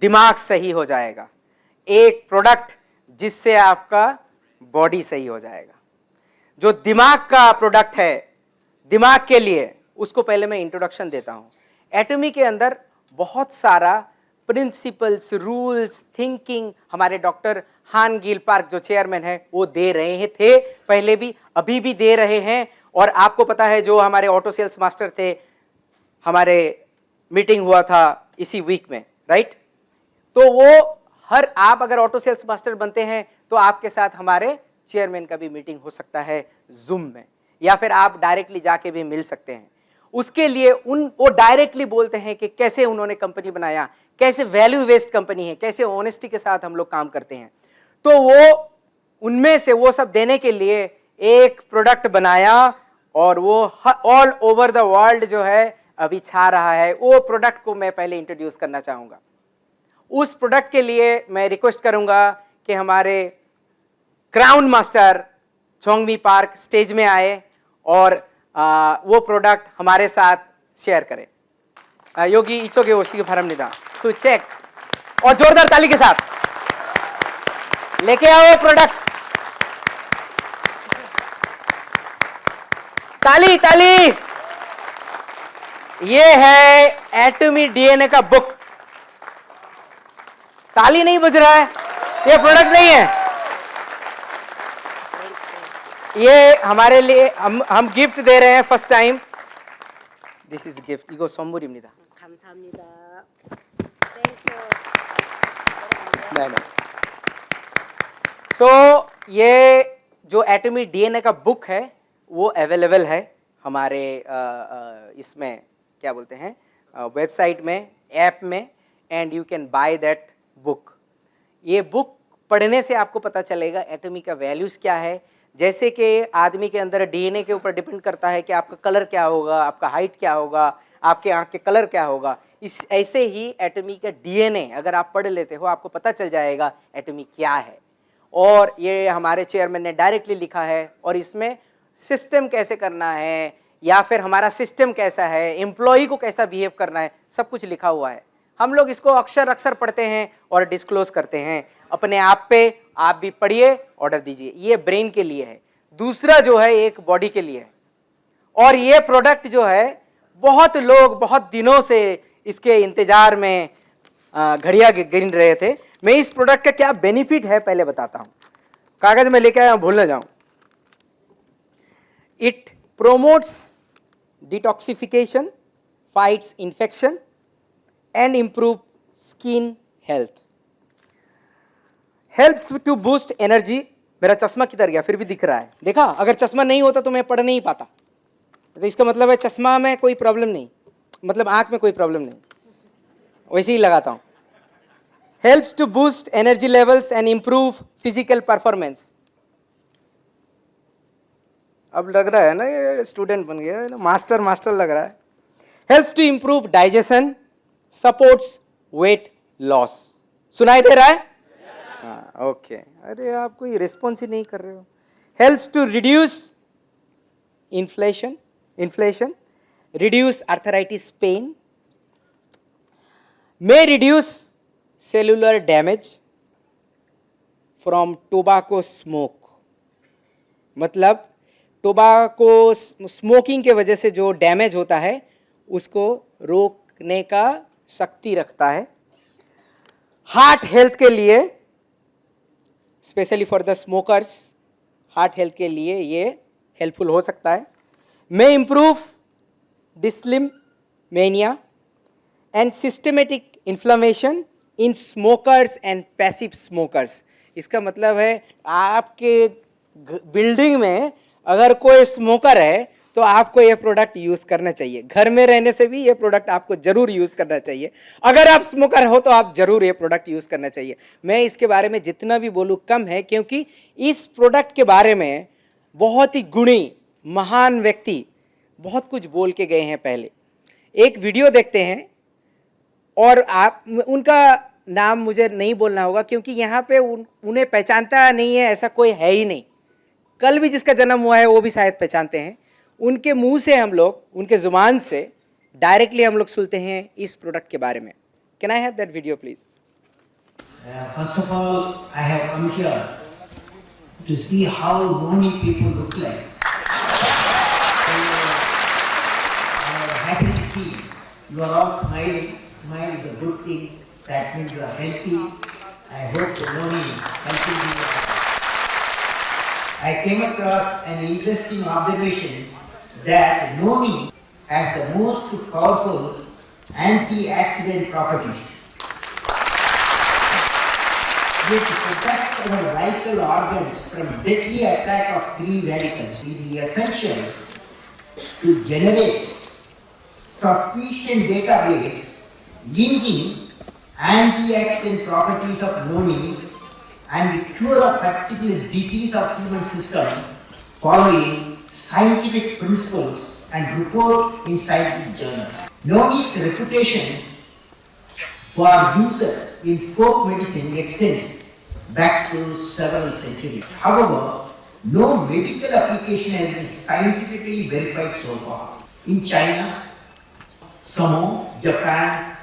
दिमाग सही हो जाएगा, एक प्रोडक्ट जिससे आपका बॉडी सही हो जाएगा। जो दिमाग का प्रोडक्ट है, दिमाग के लिए, उसको पहले मैं इंट्रोडक्शन देता हूं। एटमी के अंदर बहुत सारा प्रिंसिपल्स, रूल्स, थिंकिंग हमारे डॉक्टर हान गिल पार्क जो चेयरमैन है वो दे रहे थे, पहले भी, अभी भी दे रहे हैं। और आपको पता है जो हमारे ऑटो सेल्स मास्टर थे, हमारे मीटिंग हुआ था इसी वीक में, राइट? तो वो हर, आप अगर ऑटो सेल्स मास्टर बनते हैं तो आपके साथ हमारे चेयरमैन का भी मीटिंग हो सकता है जूम में, या फिर आप डायरेक्टली जाके भी मिल सकते हैं। उसके लिए वो डायरेक्टली बोलते हैं कि कैसे उन्होंने कंपनी बनाया, कैसे वैल्यू बेस्ड कंपनी है, कैसे ऑनेस्टी के साथ हम लोग काम करते हैं। तो वो उनमें से वो सब देने के लिए एक प्रोडक्ट बनाया और वो ऑल ओवर द वर्ल्ड जो है अभी छा रहा है। वो प्रोडक्ट को मैं पहले इंट्रोड्यूस करना चाहूंगा। उस प्रोडक्ट के लिए मैं रिक्वेस्ट करूंगा कि हमारे क्राउन मास्टर चोंगमी पार्क स्टेज में आए और वो प्रोडक्ट हमारे साथ शेयर करें। योगी इचोगे ओशी फरमनिदा टू चेक, और जोरदार ताली के साथ लेके आओ प्रोडक्ट। ताली ताली। ये है एटमी डीएनए का बुक। ताली नहीं बज रहा है, ये प्रोडक्ट नहीं है, ये हमारे लिए हम गिफ्ट दे रहे हैं first time. This is gift. इगो सोमबुरीम니다. 감사합니다. Thank you. नहीं। सो ये जो एटमी डीएनए का बुक है वो अवेलेबल है हमारे इसमें क्या बोलते हैं वेबसाइट में, ऐप में, and you can by that book. ये बुक पढ़ने से आपको पता चलेगा एटमी का वैल्यूज क्या है। जैसे कि आदमी के अंदर डीएनए के ऊपर डिपेंड करता है कि आपका कलर क्या होगा, आपका हाइट क्या होगा, आपके आंख के कलर क्या होगा, इस ऐसे ही एटमी का डीएनए अगर आप पढ़ लेते हो आपको पता चल जाएगा एटमी क्या है। और ये हमारे चेयरमैन ने डायरेक्टली लिखा है, और इसमें सिस्टम कैसे करना है या फिर हमारा सिस्टम कैसा है, एम्प्लॉई को कैसा बिहेव करना है, सब कुछ लिखा हुआ है। हम लोग इसको अक्सर अक्सर पढ़ते हैं और डिस्क्लोज करते हैं अपने आप पे। आप भी पढ़िए, ऑर्डर दीजिए। ये ब्रेन के लिए है, दूसरा जो है एक बॉडी के लिए है। और ये प्रोडक्ट जो है बहुत लोग बहुत दिनों से इसके इंतजार में घड़ियां गिन रहे थे। मैं इस प्रोडक्ट का क्या बेनिफिट है पहले बताता हूं। कागज में लेके आया, भूल न जाऊं। It promotes detoxification, fights infection and improve skin health, helps to boost energy। मेरा चश्मा किधर गया, फिर भी दिख रहा है, देखा? अगर चश्मा नहीं होता तो मैं पढ़ नहीं पाता। तो इसका मतलब है चश्मा में कोई प्रॉब्लम नहीं, मतलब आंख में कोई प्रॉब्लम नहीं, वैसे ही लगाता हूं। helps to boost energy levels and improve physical performance। अब लग रहा है ना ये स्टूडेंट बन गया है, मास्टर मास्टर लग रहा है। helps to improve digestion, supports weight loss. सुनाई दे रहा है? हाँ, ओके। अरे आप कोई रिस्पॉन्स ही नहीं कर रहे हो। Helps to reduce inflammation, reduce arthritis pain, may reduce cellular damage from tobacco smoke। मतलब टोबाको स्मोकिंग के वजह से जो डैमेज होता है उसको रोकने का शक्ति रखता है। हार्ट हेल्थ के लिए, specially for the smokers, heart health के लिए ये हेल्पफुल हो सकता है। May improve dyslipidemia and systematic inflammation in smokers and passive smokers. इसका मतलब है आपके बिल्डिंग में अगर कोई स्मोकर है तो आपको ये प्रोडक्ट यूज करना चाहिए। घर में रहने से भी ये प्रोडक्ट आपको जरूर यूज करना चाहिए। अगर आप स्मोकर हो तो आप जरूर ये प्रोडक्ट यूज करना चाहिए। मैं इसके बारे में जितना भी बोलूँ कम है, क्योंकि इस प्रोडक्ट के बारे में बहुत ही गुणी महान व्यक्ति बहुत कुछ बोल के गए हैं। पहले एक वीडियो देखते हैं, और आप उनका नाम मुझे नहीं बोलना होगा क्योंकि यहाँ पे उन्हें पहचानता नहीं है, ऐसा कोई है ही नहीं। कल भी जिसका जन्म हुआ है वो भी शायद पहचानते हैं। उनके मुंह से हम लोग, उनके ज़ुबान से डायरेक्टली हम लोग सुनते हैं इस प्रोडक्ट के बारे में. Can I have that video please? First of all, I have come here to see how Noni people look like. So, I am happy to see you are all smiling. Smile is a good thing. That means you are healthy. I hope Noni helping you. I came across an interesting observation that Noni has the most powerful anti-accident properties. It protects our vital organs from deadly attack of free radicals. It is essential to generate sufficient database linking anti-accident properties of Noni and the cure of particular disease of human system following scientific principles and report in scientific journals. Noni's reputation for users in folk medicine extends back to several centuries. However, no medical application has been scientifically verified so far. In China, Samoa, Japan,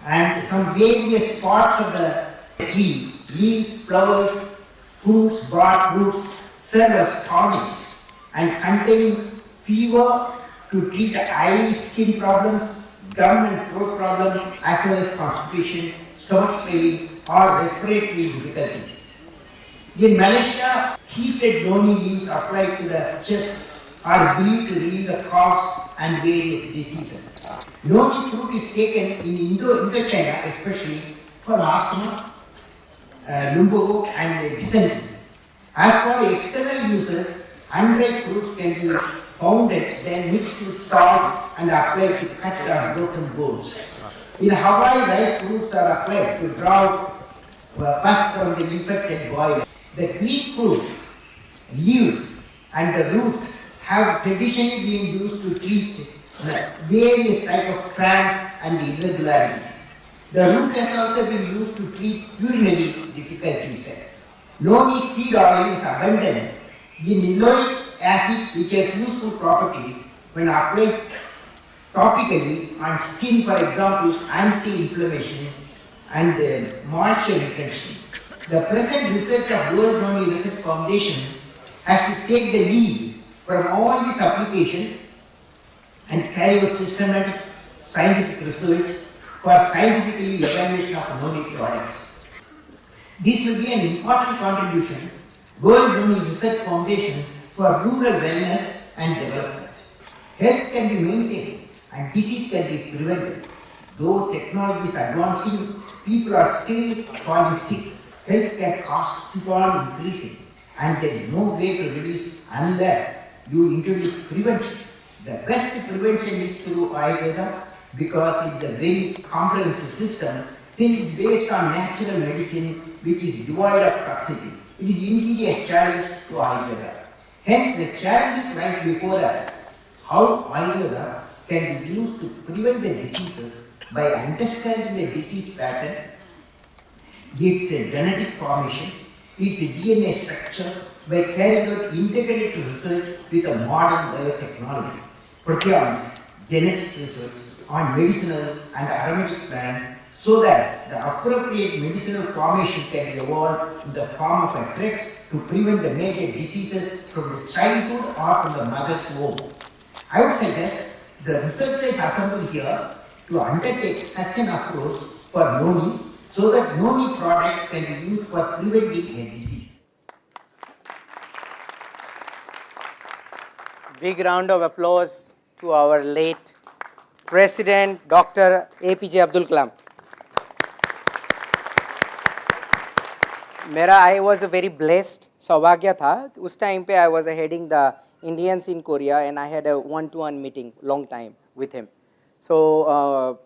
and some various parts of the tree, leaves, flowers, fruits, bark, roots serve as tonics and contain fever to treat eye, skin problems, gum and throat problems, as well as constipation, stomach pain, or respiratory difficulties. In Malaysia, heated Noni leaves applied to the chest are believed to relieve the coughs and various diseases. Noni fruit is taken in Indochina, especially for asthma, lumbago, and dysentery. As for the external uses, unripe fruits can be pounded, then mixed with salt and applied to cut or broken bones. In Hawaii, ripe fruits are applied to draw pus from the infected boil. The green fruit leaves and the root have traditionally been used to treat various types of cramps and irregularities. The root has also been used to treat urinary difficulties. Noni seed oil is abundant in linoleic acid, which has useful properties when applied topically on skin, for example, anti-inflammation and moisture retention. The present research of World Noni Research Foundation has to take the lead from all these applications and carry out systematic scientific research for scientifically evaluation of Noni products. This will be an important contribution World Noni Research Foundation for rural wellness and development. Health can be maintained and disease can be prevented. Though technology is advancing, people are still falling sick. Healthcare costs keep on increasing, and there is no way to reduce unless you introduce prevention. The best prevention is through Ayurveda because it is a very comprehensive system since it is based on natural medicine which is devoid of toxicity. It is indeed a challenge to Ayurveda. Hence, the challenge is right before us. How Ayurveda can be used to prevent the diseases by understanding the disease pattern, its genetic formation, its DNA structure, by carrying out integrated research with a modern biotechnology, proteomics, genetic research on medicinal and aromatic plants, so that the appropriate medicinal formation can be evolved in the form of a drugs to prevent the major diseases from the childhood or from the mother's womb. I would suggest the researchers assembled here to undertake such an approach for Noni, so that Noni products can be used for preventing a disease. Big round of applause to our late President Dr. APJ Abdul Kalam. मेरा I was a very blessed सौभाग्य था. उस टाइम पे I was heading the Indians in Korea and I had a one-to-one meeting long time with him. So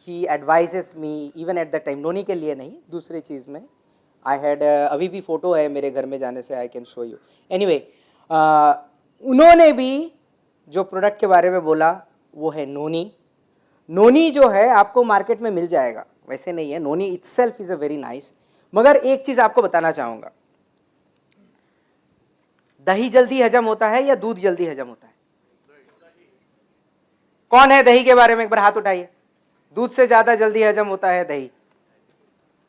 he advises me even at that time. Noni के लिए नहीं, दूसरे चीज़ में. I had अभी भी फोटो है मेरे घर में जाने से I can show you. Anyway, उन्होंने भी जो प्रोडक्ट के बारे में बोला वो है नोनी. नोनी जो है आपको मार्केट में मिल जाएगा, वैसे नहीं है. Noni itself is a very nice. मगर एक चीज़ आपको बताना चाहूँगा, दही जल्दी हजम होता है या दूध जल्दी हजम होता है? कौन है दही के बारे में एक बार हाथ उठाइए। दूध से ज्यादा जल्दी हजम होता है दही।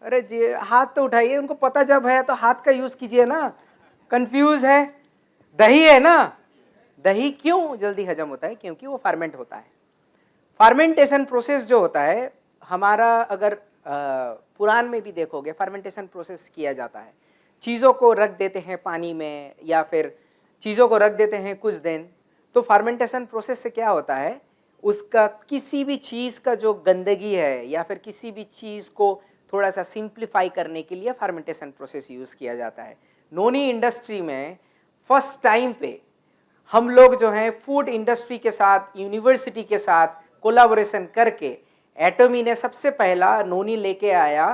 अरे जी हाथ तो उठाइए, उनको पता जब है तो हाथ का यूज कीजिए ना। कंफ्यूज है, दही है ना। दही क्यों जल्दी हजम होता है? क्योंकि वो फार्मेंट होता है। फार्मेंटेशन प्रोसेस जो होता है हमारा, अगर पुराण में भी देखोगे फार्मेंटेशन प्रोसेस किया जाता है। चीज़ों को रख देते हैं पानी में या फिर चीज़ों को रख देते हैं कुछ दिन। तो फार्मेंटेशन प्रोसेस से क्या होता है, उसका किसी भी चीज़ का जो गंदगी है या फिर किसी भी चीज़ को थोड़ा सा सिंप्लीफाई करने के लिए फार्मेंटेशन प्रोसेस यूज़ किया जाता है। नोनी इंडस्ट्री में फर्स्ट टाइम पे हम लोग जो है फूड इंडस्ट्री के साथ, यूनिवर्सिटी के साथ कोलाबोरेशन करके एटमी ने सबसे पहला नोनी लेके आया,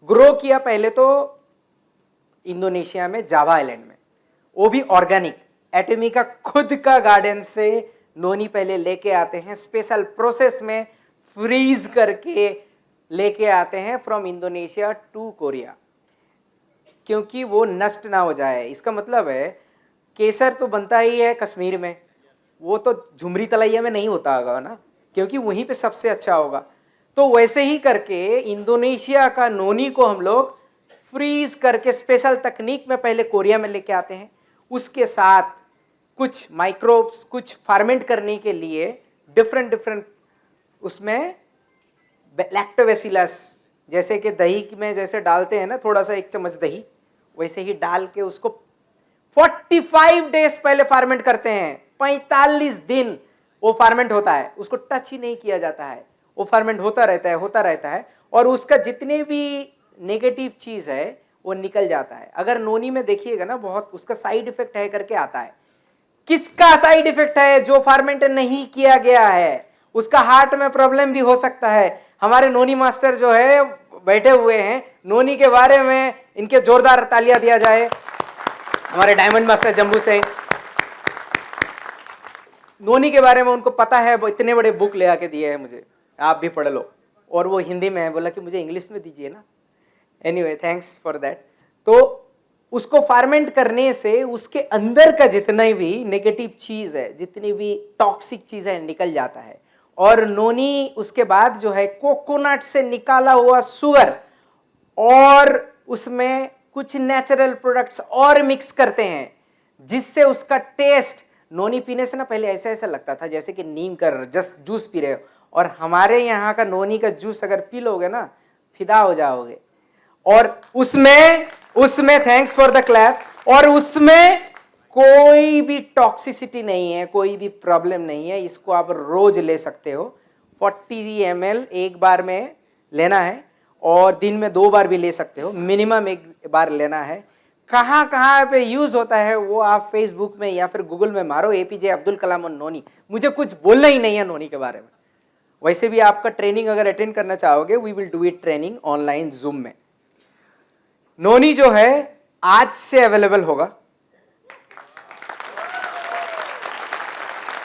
ग्रो किया पहले तो इंडोनेशिया में, जावा आइलैंड में, वो भी ऑर्गेनिक। एटमी का खुद का गार्डन से नोनी पहले लेके आते हैं, स्पेशल प्रोसेस में फ्रीज करके लेके आते हैं फ्रॉम इंडोनेशिया टू कोरिया, क्योंकि वो नष्ट ना हो जाए। इसका मतलब है केसर तो बनता ही है कश्मीर में, वो तो झुमरी तलैया में नहीं होता होगा ना, क्योंकि वहीं पे सबसे अच्छा होगा। तो वैसे ही करके इंडोनेशिया का नोनी को हम लोग फ्रीज करके स्पेशल तकनीक में पहले कोरिया में लेके आते हैं। उसके साथ कुछ माइक्रोब्स, कुछ फार्मेंट करने के लिए डिफरेंट उसमें लैक्टोबैसिलस, जैसे कि दही में जैसे डालते हैं ना थोड़ा सा 1 चम्मच दही, वैसे ही डाल के उसको 45 डेज पहले फार्मेंट करते हैं। 45 दिन वो फार्मेंट होता है, उसको टच ही नहीं किया जाता है, वो फार्मेंट होता रहता है और उसका जितने भी नेगेटिव चीज है वो निकल जाता है। अगर नोनी में देखिएगा ना, बहुत उसका साइड इफेक्ट है करके आता है। किसका साइड इफेक्ट है? जो फार्मेंट नहीं किया गया है उसका हार्ट में प्रॉब्लम भी हो सकता है। हमारे नोनी मास्टर जो है बैठे हुए हैं, नोनी के बारे में इनके जोरदार तालियां दिया जाए। हमारे डायमंड मास्टर जम्बू से नोनी के बारे में उनको पता है, वो इतने बड़े बुक ले आके दिए हैं मुझे, आप भी पढ़ लो, और वो हिंदी में है, बोला कि मुझे इंग्लिश में दीजिए ना। Anyway thanks for that. तो उसको फार्मेंट करने से उसके अंदर का जितना भी नेगेटिव चीज है, जितनी भी टॉक्सिक चीज है, निकल जाता है। और नोनी उसके बाद जो है कोकोनट से निकाला हुआ शुगर और उसमें कुछ नेचुरल प्रोडक्ट्स और मिक्स करते हैं, जिससे उसका टेस्ट, नोनी पीने से ना पहले ऐसा ऐसा लगता था जैसे कि नीम का जूस पी रहे हो, और हमारे यहाँ का नोनी का जूस अगर पी लोगे ना फिदा हो जाओगे। और उसमें थैंक्स फॉर द क्लैप, और उसमें कोई भी टॉक्सिसिटी नहीं है, कोई भी प्रॉब्लम नहीं है। इसको आप रोज ले सकते हो। 40 ml एक बार में लेना है और दिन में 2 बार भी ले सकते हो, मिनिमम 1 बार लेना है। कहाँ कहाँ पे यूज होता है वो आप फेसबुक में या फिर गूगल में मारो, APJ अब्दुल कलाम और नोनी। मुझे कुछ बोलना ही नहीं है नोनी के बारे में। वैसे भी आपका ट्रेनिंग अगर अटेंड करना चाहोगे, we will do it training online Zoom में। नोनी जो है आज से अवेलेबल होगा,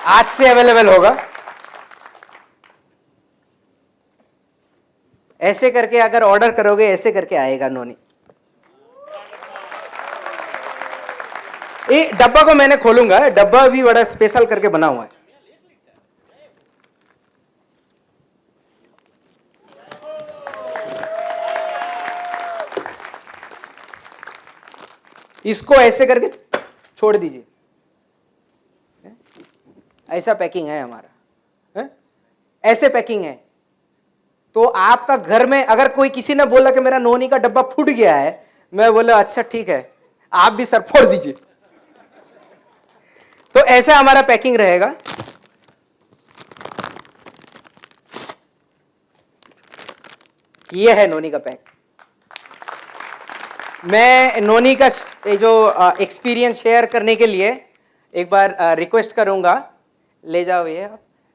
आज से अवेलेबल होगा। ऐसे करके अगर ऑर्डर करोगे, ऐसे करके आएगा नोनी। ये डब्बा को मैंने खोलूंगा, डब्बा भी बड़ा स्पेशल करके बना हुआ है। इसको ऐसे करके छोड़ दीजिए, ऐसा पैकिंग है हमारा, है? ऐसे पैकिंग है। तो आपका घर में अगर कोई किसी ने बोला कि मेरा नोनी का डब्बा फूट गया है, मैं बोला अच्छा ठीक है, आप भी सर फोड़ दीजिए। तो ऐसा हमारा पैकिंग रहेगा। ये है नोनी का पैक। मैं नोनी का जो एक्सपीरियंस शेयर करने के लिए एक बार रिक्वेस्ट करूंगा, ले जाओ ये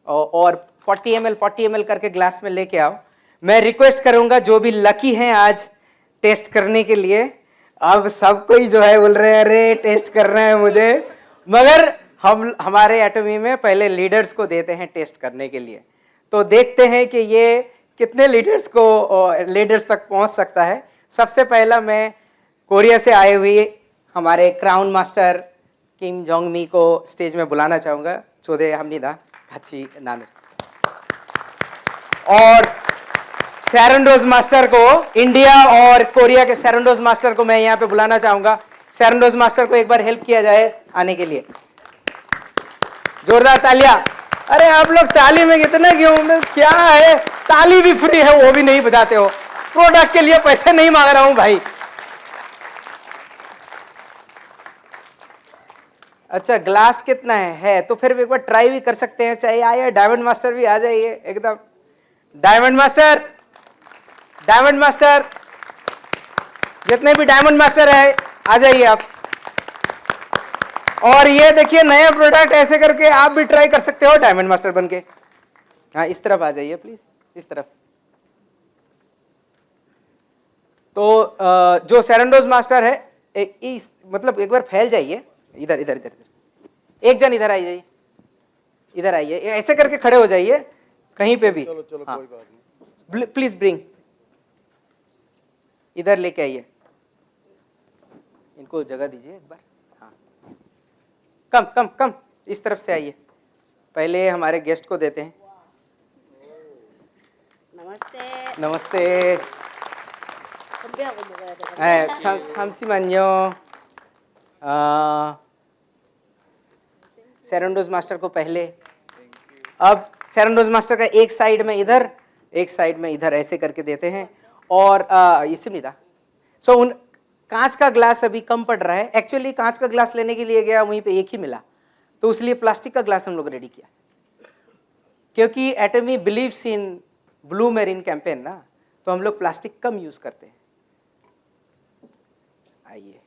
और 40 ml करके ग्लास में लेके आओ। मैं रिक्वेस्ट करूंगा जो भी लकी हैं आज टेस्ट करने के लिए, अब सब कोई जो है बोल रहे हैं अरे टेस्ट करना है मुझे, मगर हम हमारे एटमी में पहले लीडर्स को देते हैं टेस्ट करने के लिए। तो देखते हैं कि ये कितने लीडर्स तक पहुंच सकता है। सबसे पहला मैं कोरिया से आए हुए हमारे क्राउन मास्टर किम जोंग मी को स्टेज में बुलाना चाहूँगा। चोदे हमनिदा खाची नानु। और सैरन रोज मास्टर को, इंडिया और कोरिया के सैरन रोज मास्टर को मैं यहाँ पे बुलाना चाहूंगा। सैरन रोज मास्टर को एक बार हेल्प किया जाए आने के लिए, जोरदार तालियां। अरे आप लोग ताली में कितने क्यों, क्या है, ताली भी फ्री है वो भी नहीं बजाते हो, प्रोडक्ट के लिए पैसे नहीं मांग रहा हूं भाई। अच्छा ग्लास कितना है तो फिर एक बार ट्राई भी कर सकते हैं, चाहे आइए डायमंड मास्टर भी आ जाइए एकदम। डायमंड मास्टर, डायमंड मास्टर, जितने भी डायमंड मास्टर है आ जाइए आप। और ये देखिए नया प्रोडक्ट, ऐसे करके आप भी ट्राई कर सकते हो डायमंड मास्टर बनके। हाँ इस तरफ आ जाइए प्लीज, इस तरफ। तो जो सैरन मास्टर है इस मतलब एक बार फैल जाइए, इधर इधर इधर एक जन इधर आइए, इधर आइए, ऐसे करके खड़े हो जाइए कहीं पे भी। चलो चलो हाँ। कोई बात नहीं। प्लीज ब्रिंग, इधर लेके आइए, इनको जगह दीजिए एक बार। हाँ कम कम कम, इस तरफ से आइए, पहले हमारे गेस्ट को देते हैं। नमस्ते. नमस्ते। 건배하고 먹어야 되거든요. 잠시만요. सैरन मास्टर को पहले, अब सैरन मास्टर का एक साइड में इधर, एक साइड में इधर, ऐसे करके देते हैं। और इसलिए सो उन कांच का ग्लास अभी कम पड़ रहा है, एक्चुअली कांच का ग्लास लेने के लिए गया वहीं पे एक ही मिला, तो इसलिए प्लास्टिक का ग्लास हम लोग रेडी किया, क्योंकि Atomy believes in blue marine campaign ना, तो हम लोग प्लास्टिक कम यूज करते हैं। आइए।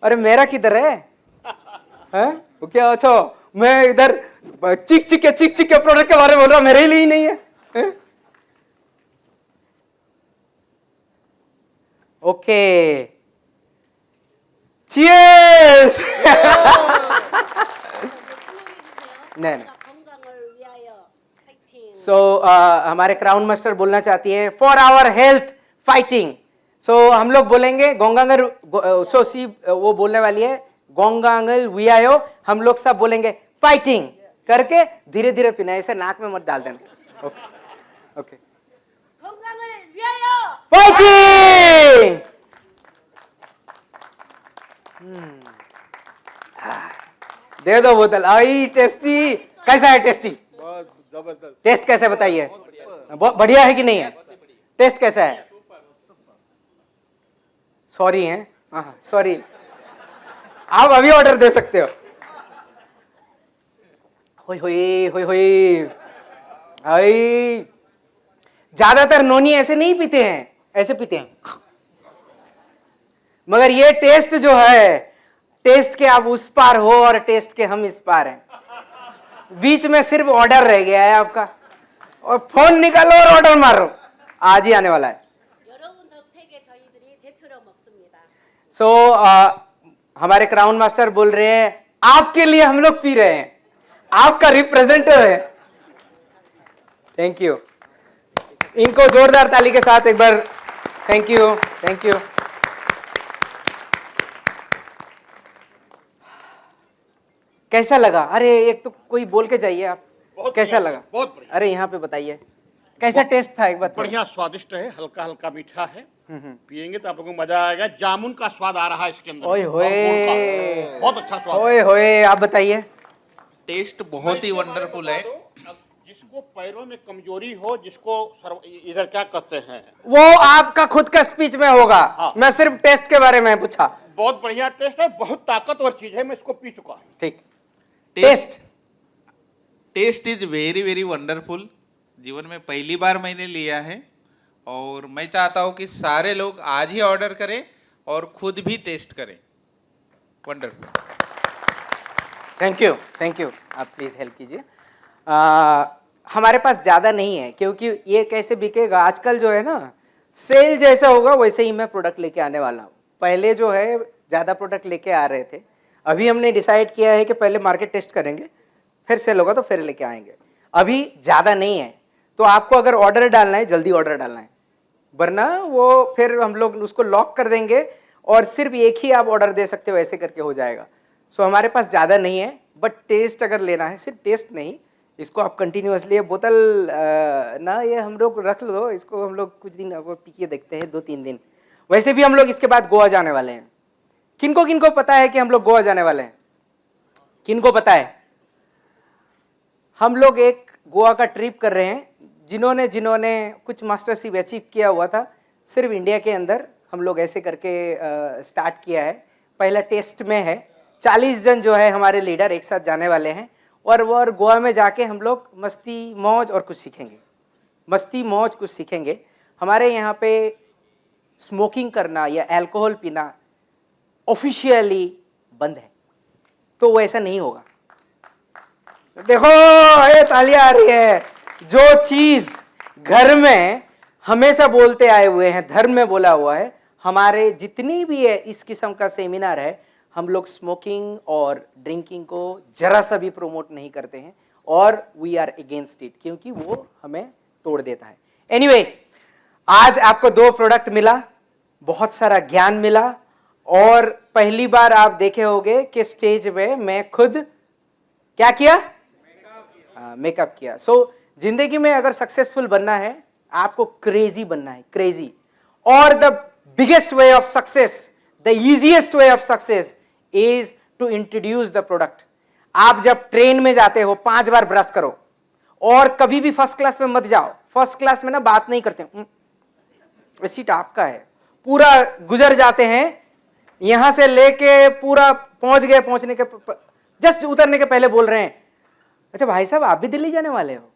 अरे मेरा किधर है? हैं? वो क्या, अच्छा मैं इधर चिक चिक के प्रोडक्ट के बारे में बोल रहा हूं, मेरे लिए ही नहीं है, हैं? Okay cheers. नहीं 건강을 위하여 파이팅. सो हमारे क्राउन मास्टर बोलना चाहती है फॉर आवर हेल्थ फाइटिंग। सो हम लोग बोलेंगे गोंगांगल, सो सी वो बोलने वाली है गोंगांगल वियायो, हम लोग सब बोलेंगे फाइटिंग करके धीरे धीरे पीना, ऐसे नाक में मत डाल देना। Okay okay, 건강을 위하여. फाइटिंग। दे दो बोतल। आई टेस्टी, कैसा है टेस्टी? बहुत जबरदस्त। टेस्ट कैसा है बताइए? बहुत बढ़िया है कि नहीं है? टेस्ट कैसा है? सॉरी है, हाँ सॉरी, आप अभी ऑर्डर दे सकते हो। होई होई होई होई, आई ज्यादातर नोनी ऐसे नहीं पीते हैं, ऐसे पीते हैं, मगर ये टेस्ट जो है, टेस्ट के आप उस पार हो और टेस्ट के हम इस पार हैं, बीच में सिर्फ ऑर्डर रह गया है आपका, और फोन निकालो और ऑर्डर मारो, आज ही आने वाला है। 여러분 덕택에 저희들이 대표로 먹습니다. सो हमारे क्राउन मास्टर बोल रहे हैं आपके लिए हम लोग पी रहे हैं, आपका रिप्रेजेंटेटिव है। थैंक यू, इनको जोरदार ताली के साथ एक बार थैंक यू, थैंक यू। कैसा लगा? अरे एक तो कोई बोल के जाइए आप, बहुत कैसा बढ़िया, लगा? बहुत बढ़िया। अरे यहाँ पे बताइए कैसा टेस्ट था एक बार थोड़ा। बढ़िया स्वादिष्ट है, हल्का हल्का मीठा है, पियेंगे तो आप लोगों को मजा आएगा। जामुन का स्वाद आ रहा है इसके अंदर, ओए होए, और गुड़ का। बहुत अच्छा स्वाद है। ओए होए, आप बताइए। टेस्ट बहुत ही वंडरफुल है। अब जिसको पैरों में कमजोरी हो, जिसको इधर क्या कहते हैं, वो आपका खुद का स्पीच में होगा, हाँ। मैं सिर्फ टेस्ट के बारे में पूछा। बहुत बढ़िया टेस्ट है, बहुत ताकतवर चीज है, मैं इसको पी चुका हूँ। ठीक, taste taste is very very wonderful. जीवन में पहली बार मैंने लिया है और मैं चाहता हूँ कि सारे लोग आज ही ऑर्डर करें और खुद भी टेस्ट करें। Wonderful. Thank you, thank you. आप प्लीज़ हेल्प कीजिए। हमारे पास ज़्यादा नहीं है, क्योंकि ये कैसे बिकेगा आजकल जो है ना, सेल जैसा होगा वैसे ही मैं प्रोडक्ट लेके आने वाला हूँ। पहले जो है ज़्यादा प्रोडक्ट लेके आ रहे थे, अभी हमने डिसाइड किया है कि पहले मार्केट टेस्ट करेंगे, फिर सेल होगा तो फिर लेके आएंगे। अभी ज़्यादा नहीं है, तो आपको अगर ऑर्डर डालना है जल्दी ऑर्डर डालना है, वरना वो फिर हम लोग उसको लॉक कर देंगे और सिर्फ एक ही आप ऑर्डर दे सकते हो, ऐसे करके हो जाएगा। सो हमारे पास ज़्यादा नहीं है, बट टेस्ट अगर लेना है, सिर्फ टेस्ट नहीं, इसको आप कंटिन्यूअसली ये बोतल ना ये हम लोग रख लो, इसको हम लोग कुछ दिन अब पी के देखते हैं, 2-3 दिन। वैसे भी हम लोग इसके बाद गोवा जाने वाले हैं। किनको किनको पता है कि हम लोग गोवा जाने वाले हैं? किनको पता है? हम लोग एक गोवा का ट्रिप कर रहे हैं। जिन्होंने जिन्होंने कुछ मास्टरशिप अचीव किया हुआ था, सिर्फ इंडिया के अंदर हम लोग ऐसे करके स्टार्ट किया है। पहला टेस्ट में है, 40 जन जो है हमारे लीडर एक साथ जाने वाले हैं और वो गोवा में जाके हम लोग मस्ती मौज और कुछ सीखेंगे। मस्ती मौज कुछ सीखेंगे। हमारे यहाँ पे स्मोकिंग करना या अल्कोहल पीना ऑफिशियली बंद है, तो वो ऐसा नहीं होगा। देखो ये तालियां आ रही है। जो चीज घर में हमेशा बोलते आए हुए हैं, धर्म में बोला हुआ है, हमारे जितनी भी है इस किस्म का सेमिनार है, हम लोग स्मोकिंग और ड्रिंकिंग को जरा सा भी प्रोमोट नहीं करते हैं और वी आर अगेंस्ट इट, क्योंकि वो हमें तोड़ देता है। एनीवे, आज आपको 2 प्रोडक्ट मिला, बहुत सारा ज्ञान मिला और पहली बार आप देखे होंगे कि स्टेज में मैं खुद क्या किया? मेकअप किया। सो जिंदगी में अगर सक्सेसफुल बनना है, आपको क्रेजी बनना है, क्रेजी। और the biggest way of success, the easiest way of success is to introduce the product. आप जब ट्रेन में जाते हो 5 बार ब्रश करो और कभी भी फर्स्ट क्लास में मत जाओ। फर्स्ट क्लास में ना बात नहीं करते, सीट आपका है, पूरा गुजर जाते हैं, यहां से लेके पूरा पहुंच गए, पहुंचने के जस्ट उतरने के पहले बोल रहे हैं, अच्छा भाई साहब आप भी दिल्ली जाने वाले हो?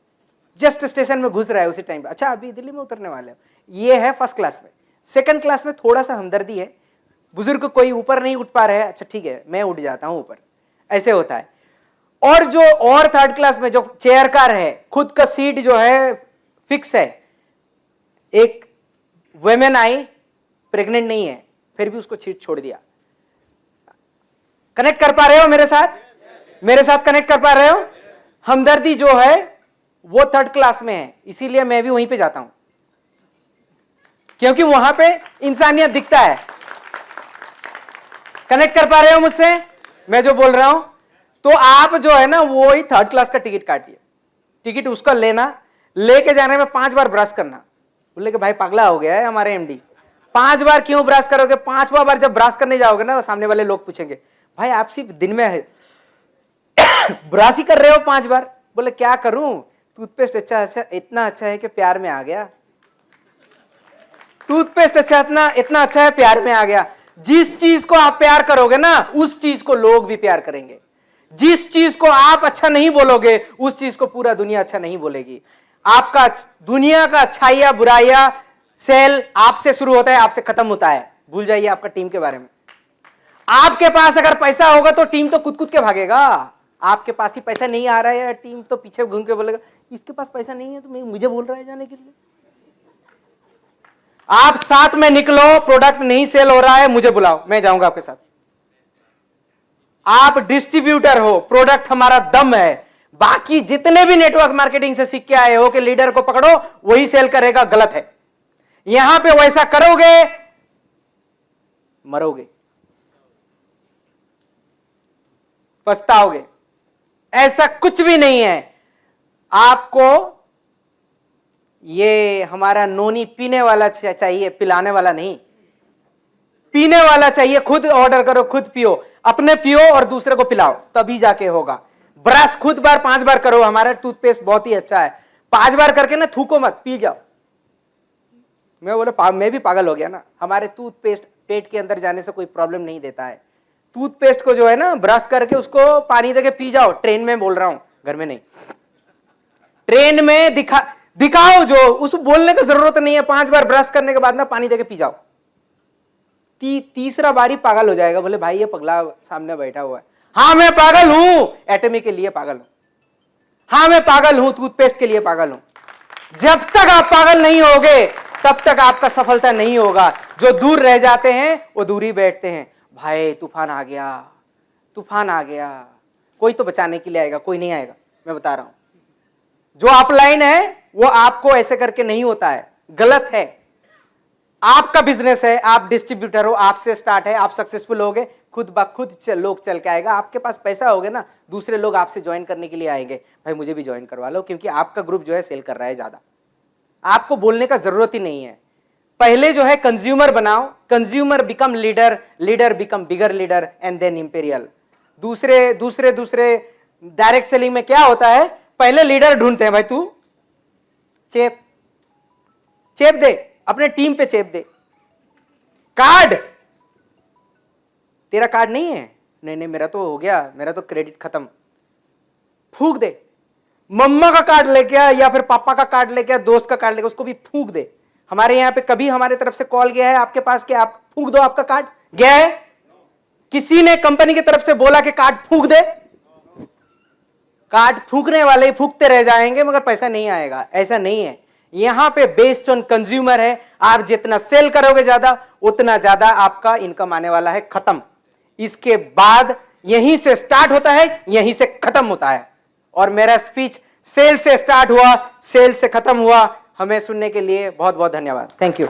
जस्ट स्टेशन में घुस रहा है उसी टाइम पे, अच्छा अभी दिल्ली में उतरने वाले हो। ये है फर्स्ट क्लास में। सेकंड क्लास में थोड़ा सा हमदर्दी है, बुजुर्ग कोई ऊपर नहीं उठ पा रहे हैं, अच्छा ठीक है मैं उठ जाता हूं ऊपर, ऐसे होता है। और थर्ड क्लास में जो चेयर कार है, खुद का सीट जो है फिक्स है। एक वुमेन आई, प्रेग्नेंट नहीं है, फिर भी उसको सीट छोड़ दिया। कनेक्ट कर पा रहे हो मेरे साथ? मेरे साथ कनेक्ट कर पा रहे हो? हमदर्दी जो है वो थर्ड क्लास में है, इसीलिए मैं भी वहीं पे जाता हूं, क्योंकि वहां पे इंसानियत दिखता है। कनेक्ट कर पा रहे हो मुझसे मैं जो बोल रहा हूं? तो आप जो है ना वो ही थर्ड क्लास का टिकट काटिए। टिकट उसका लेना, लेके जाने में 5 बार ब्रश करना। बोले कि भाई पागला हो गया है हमारे एमडी, 5 बार क्यों ब्रश करोगे? 5वां बार जब ब्रश करने जाओगे ना, सामने वाले लोग पूछेंगे भाई आप सिर्फ दिन में है ब्रश ही कर रहे हो 5 बार। बोले क्या करूं, टूथपेस्ट अच्छा इतना अच्छा है कि प्यार में आ गया। टूथपेस्ट इतना अच्छा है, प्यार में आ गया। जिस चीज को आप प्यार करोगे ना, उस चीज को लोग भी प्यार करेंगे। जिस चीज को आप अच्छा नहीं बोलोगे, उस चीज को पूरा दुनिया अच्छा नहीं बोलेगी। आपका दुनिया का अच्छाइया बुराइया सेल आपसे शुरू होता है, आपसे खत्म होता है। भूल जाइए आपका टीम के बारे में। आपके पास अगर पैसा होगा तो टीम तो कूद के भागेगा। आपके पास ही पैसा नहीं आ रहा है, टीम तो पीछे घूम के बोलेगा इसके पास पैसा नहीं है तो मुझे बोल रहा है जाने के लिए। आप साथ में निकलो, प्रोडक्ट नहीं सेल हो रहा है मुझे बुलाओ, मैं जाऊंगा आपके साथ। आप डिस्ट्रीब्यूटर हो, प्रोडक्ट हमारा दम है। बाकी जितने भी नेटवर्क मार्केटिंग से सीख के आए हो कि लीडर को पकड़ो वही सेल करेगा, गलत है। यहां पे वैसा करोगे मरोगे, पछताओगे। ऐसा कुछ भी नहीं है। आपको ये हमारा नोनी पीने वाला चाहिए, पिलाने वाला नहीं। पीने वाला चाहिए, खुद ऑर्डर करो, खुद पियो, अपने पियो और दूसरे को पिलाओ, तभी जाके होगा। ब्रश खुद 5 बार करो। हमारा टूथपेस्ट बहुत ही अच्छा है, 5 बार करके ना थूको मत, पी जाओ। मैं बोले मैं भी पागल हो गया ना। हमारे टूथपेस्ट पेट के अंदर जाने से कोई प्रॉब्लम नहीं देता है। टूथपेस्ट को जो है ना ब्रश करके उसको पानी देके पी जाओ। ट्रेन में बोल रहा हूं, घर में नहीं। ट्रेन में दिखाओ, जो उस बोलने की जरूरत नहीं है। 5 बार ब्रश करने के बाद ना पानी देके पी जाओ। तीसरा बारी पागल हो जाएगा। बोले भाई ये पगला सामने बैठा हुआ है। हाँ मैं पागल हूं, एटमी के लिए पागल हूं। हाँ मैं पागल हूं, टूथपेस्ट के लिए पागल हूं। जब तक आप पागल नहीं होगे तब तक आपका सफलता नहीं होगा। जो दूर रह जाते हैं वो दूर ही बैठते हैं। भाई तूफान आ गया, तूफान आ गया, कोई तो बचाने के लिए आएगा, कोई नहीं आएगा। मैं बता रहा हूं, जो अपलाइन है वो आपको ऐसे करके नहीं होता है, गलत है। आपका बिजनेस है, आप डिस्ट्रीब्यूटर हो, आपसे स्टार्ट है, आप सक्सेसफुल होगे, खुद ब खुद लोग चल के आएगा। आपके पास पैसा होगा ना, दूसरे लोग आपसे ज्वाइन करने के लिए आएंगे, भाई मुझे भी ज्वाइन करवा लो, क्योंकि आपका ग्रुप जो है सेल कर रहा है ज्यादा। आपको बोलने का जरूरत ही नहीं है। पहले जो है कंज्यूमर बनाओ, consumer become leader, leader become bigger leader and then imperial. दूसरे डायरेक्ट सेलिंग में क्या होता है, पहले लीडर ढूंढते हैं, भाई तू चेप दे, अपने टीम पे चेप दे। कार्ड, तेरा कार्ड नहीं है, नहीं मेरा तो हो गया, मेरा तो क्रेडिट खत्म, फूंक दे। मम्मा का कार्ड लेके आ या फिर पापा का कार्ड लेके आ, दोस्त का कार्ड लेके, उसको भी फूंक दे। हमारे यहां पे कभी हमारे तरफ से कॉल गया है आपके पास कि आप फूंक दो आपका कार्ड, गया है? किसी ने कंपनी की तरफ से बोला कि कार्ड फूंक दे? कार्ड फूंकने वाले ही फूंकते रह जाएंगे मगर पैसा नहीं आएगा। ऐसा नहीं है, यहां पे बेस्ड ऑन कंज्यूमर है। आप जितना सेल करोगे ज्यादा, उतना ज्यादा आपका इनकम आने वाला है। खत्म। इसके बाद यहीं से स्टार्ट होता है, यहीं से खत्म होता है। और मेरा स्पीच सेल से स्टार्ट हुआ, सेल से खत्म हुआ। हमें सुनने के लिए बहुत बहुत धन्यवाद। Thank you.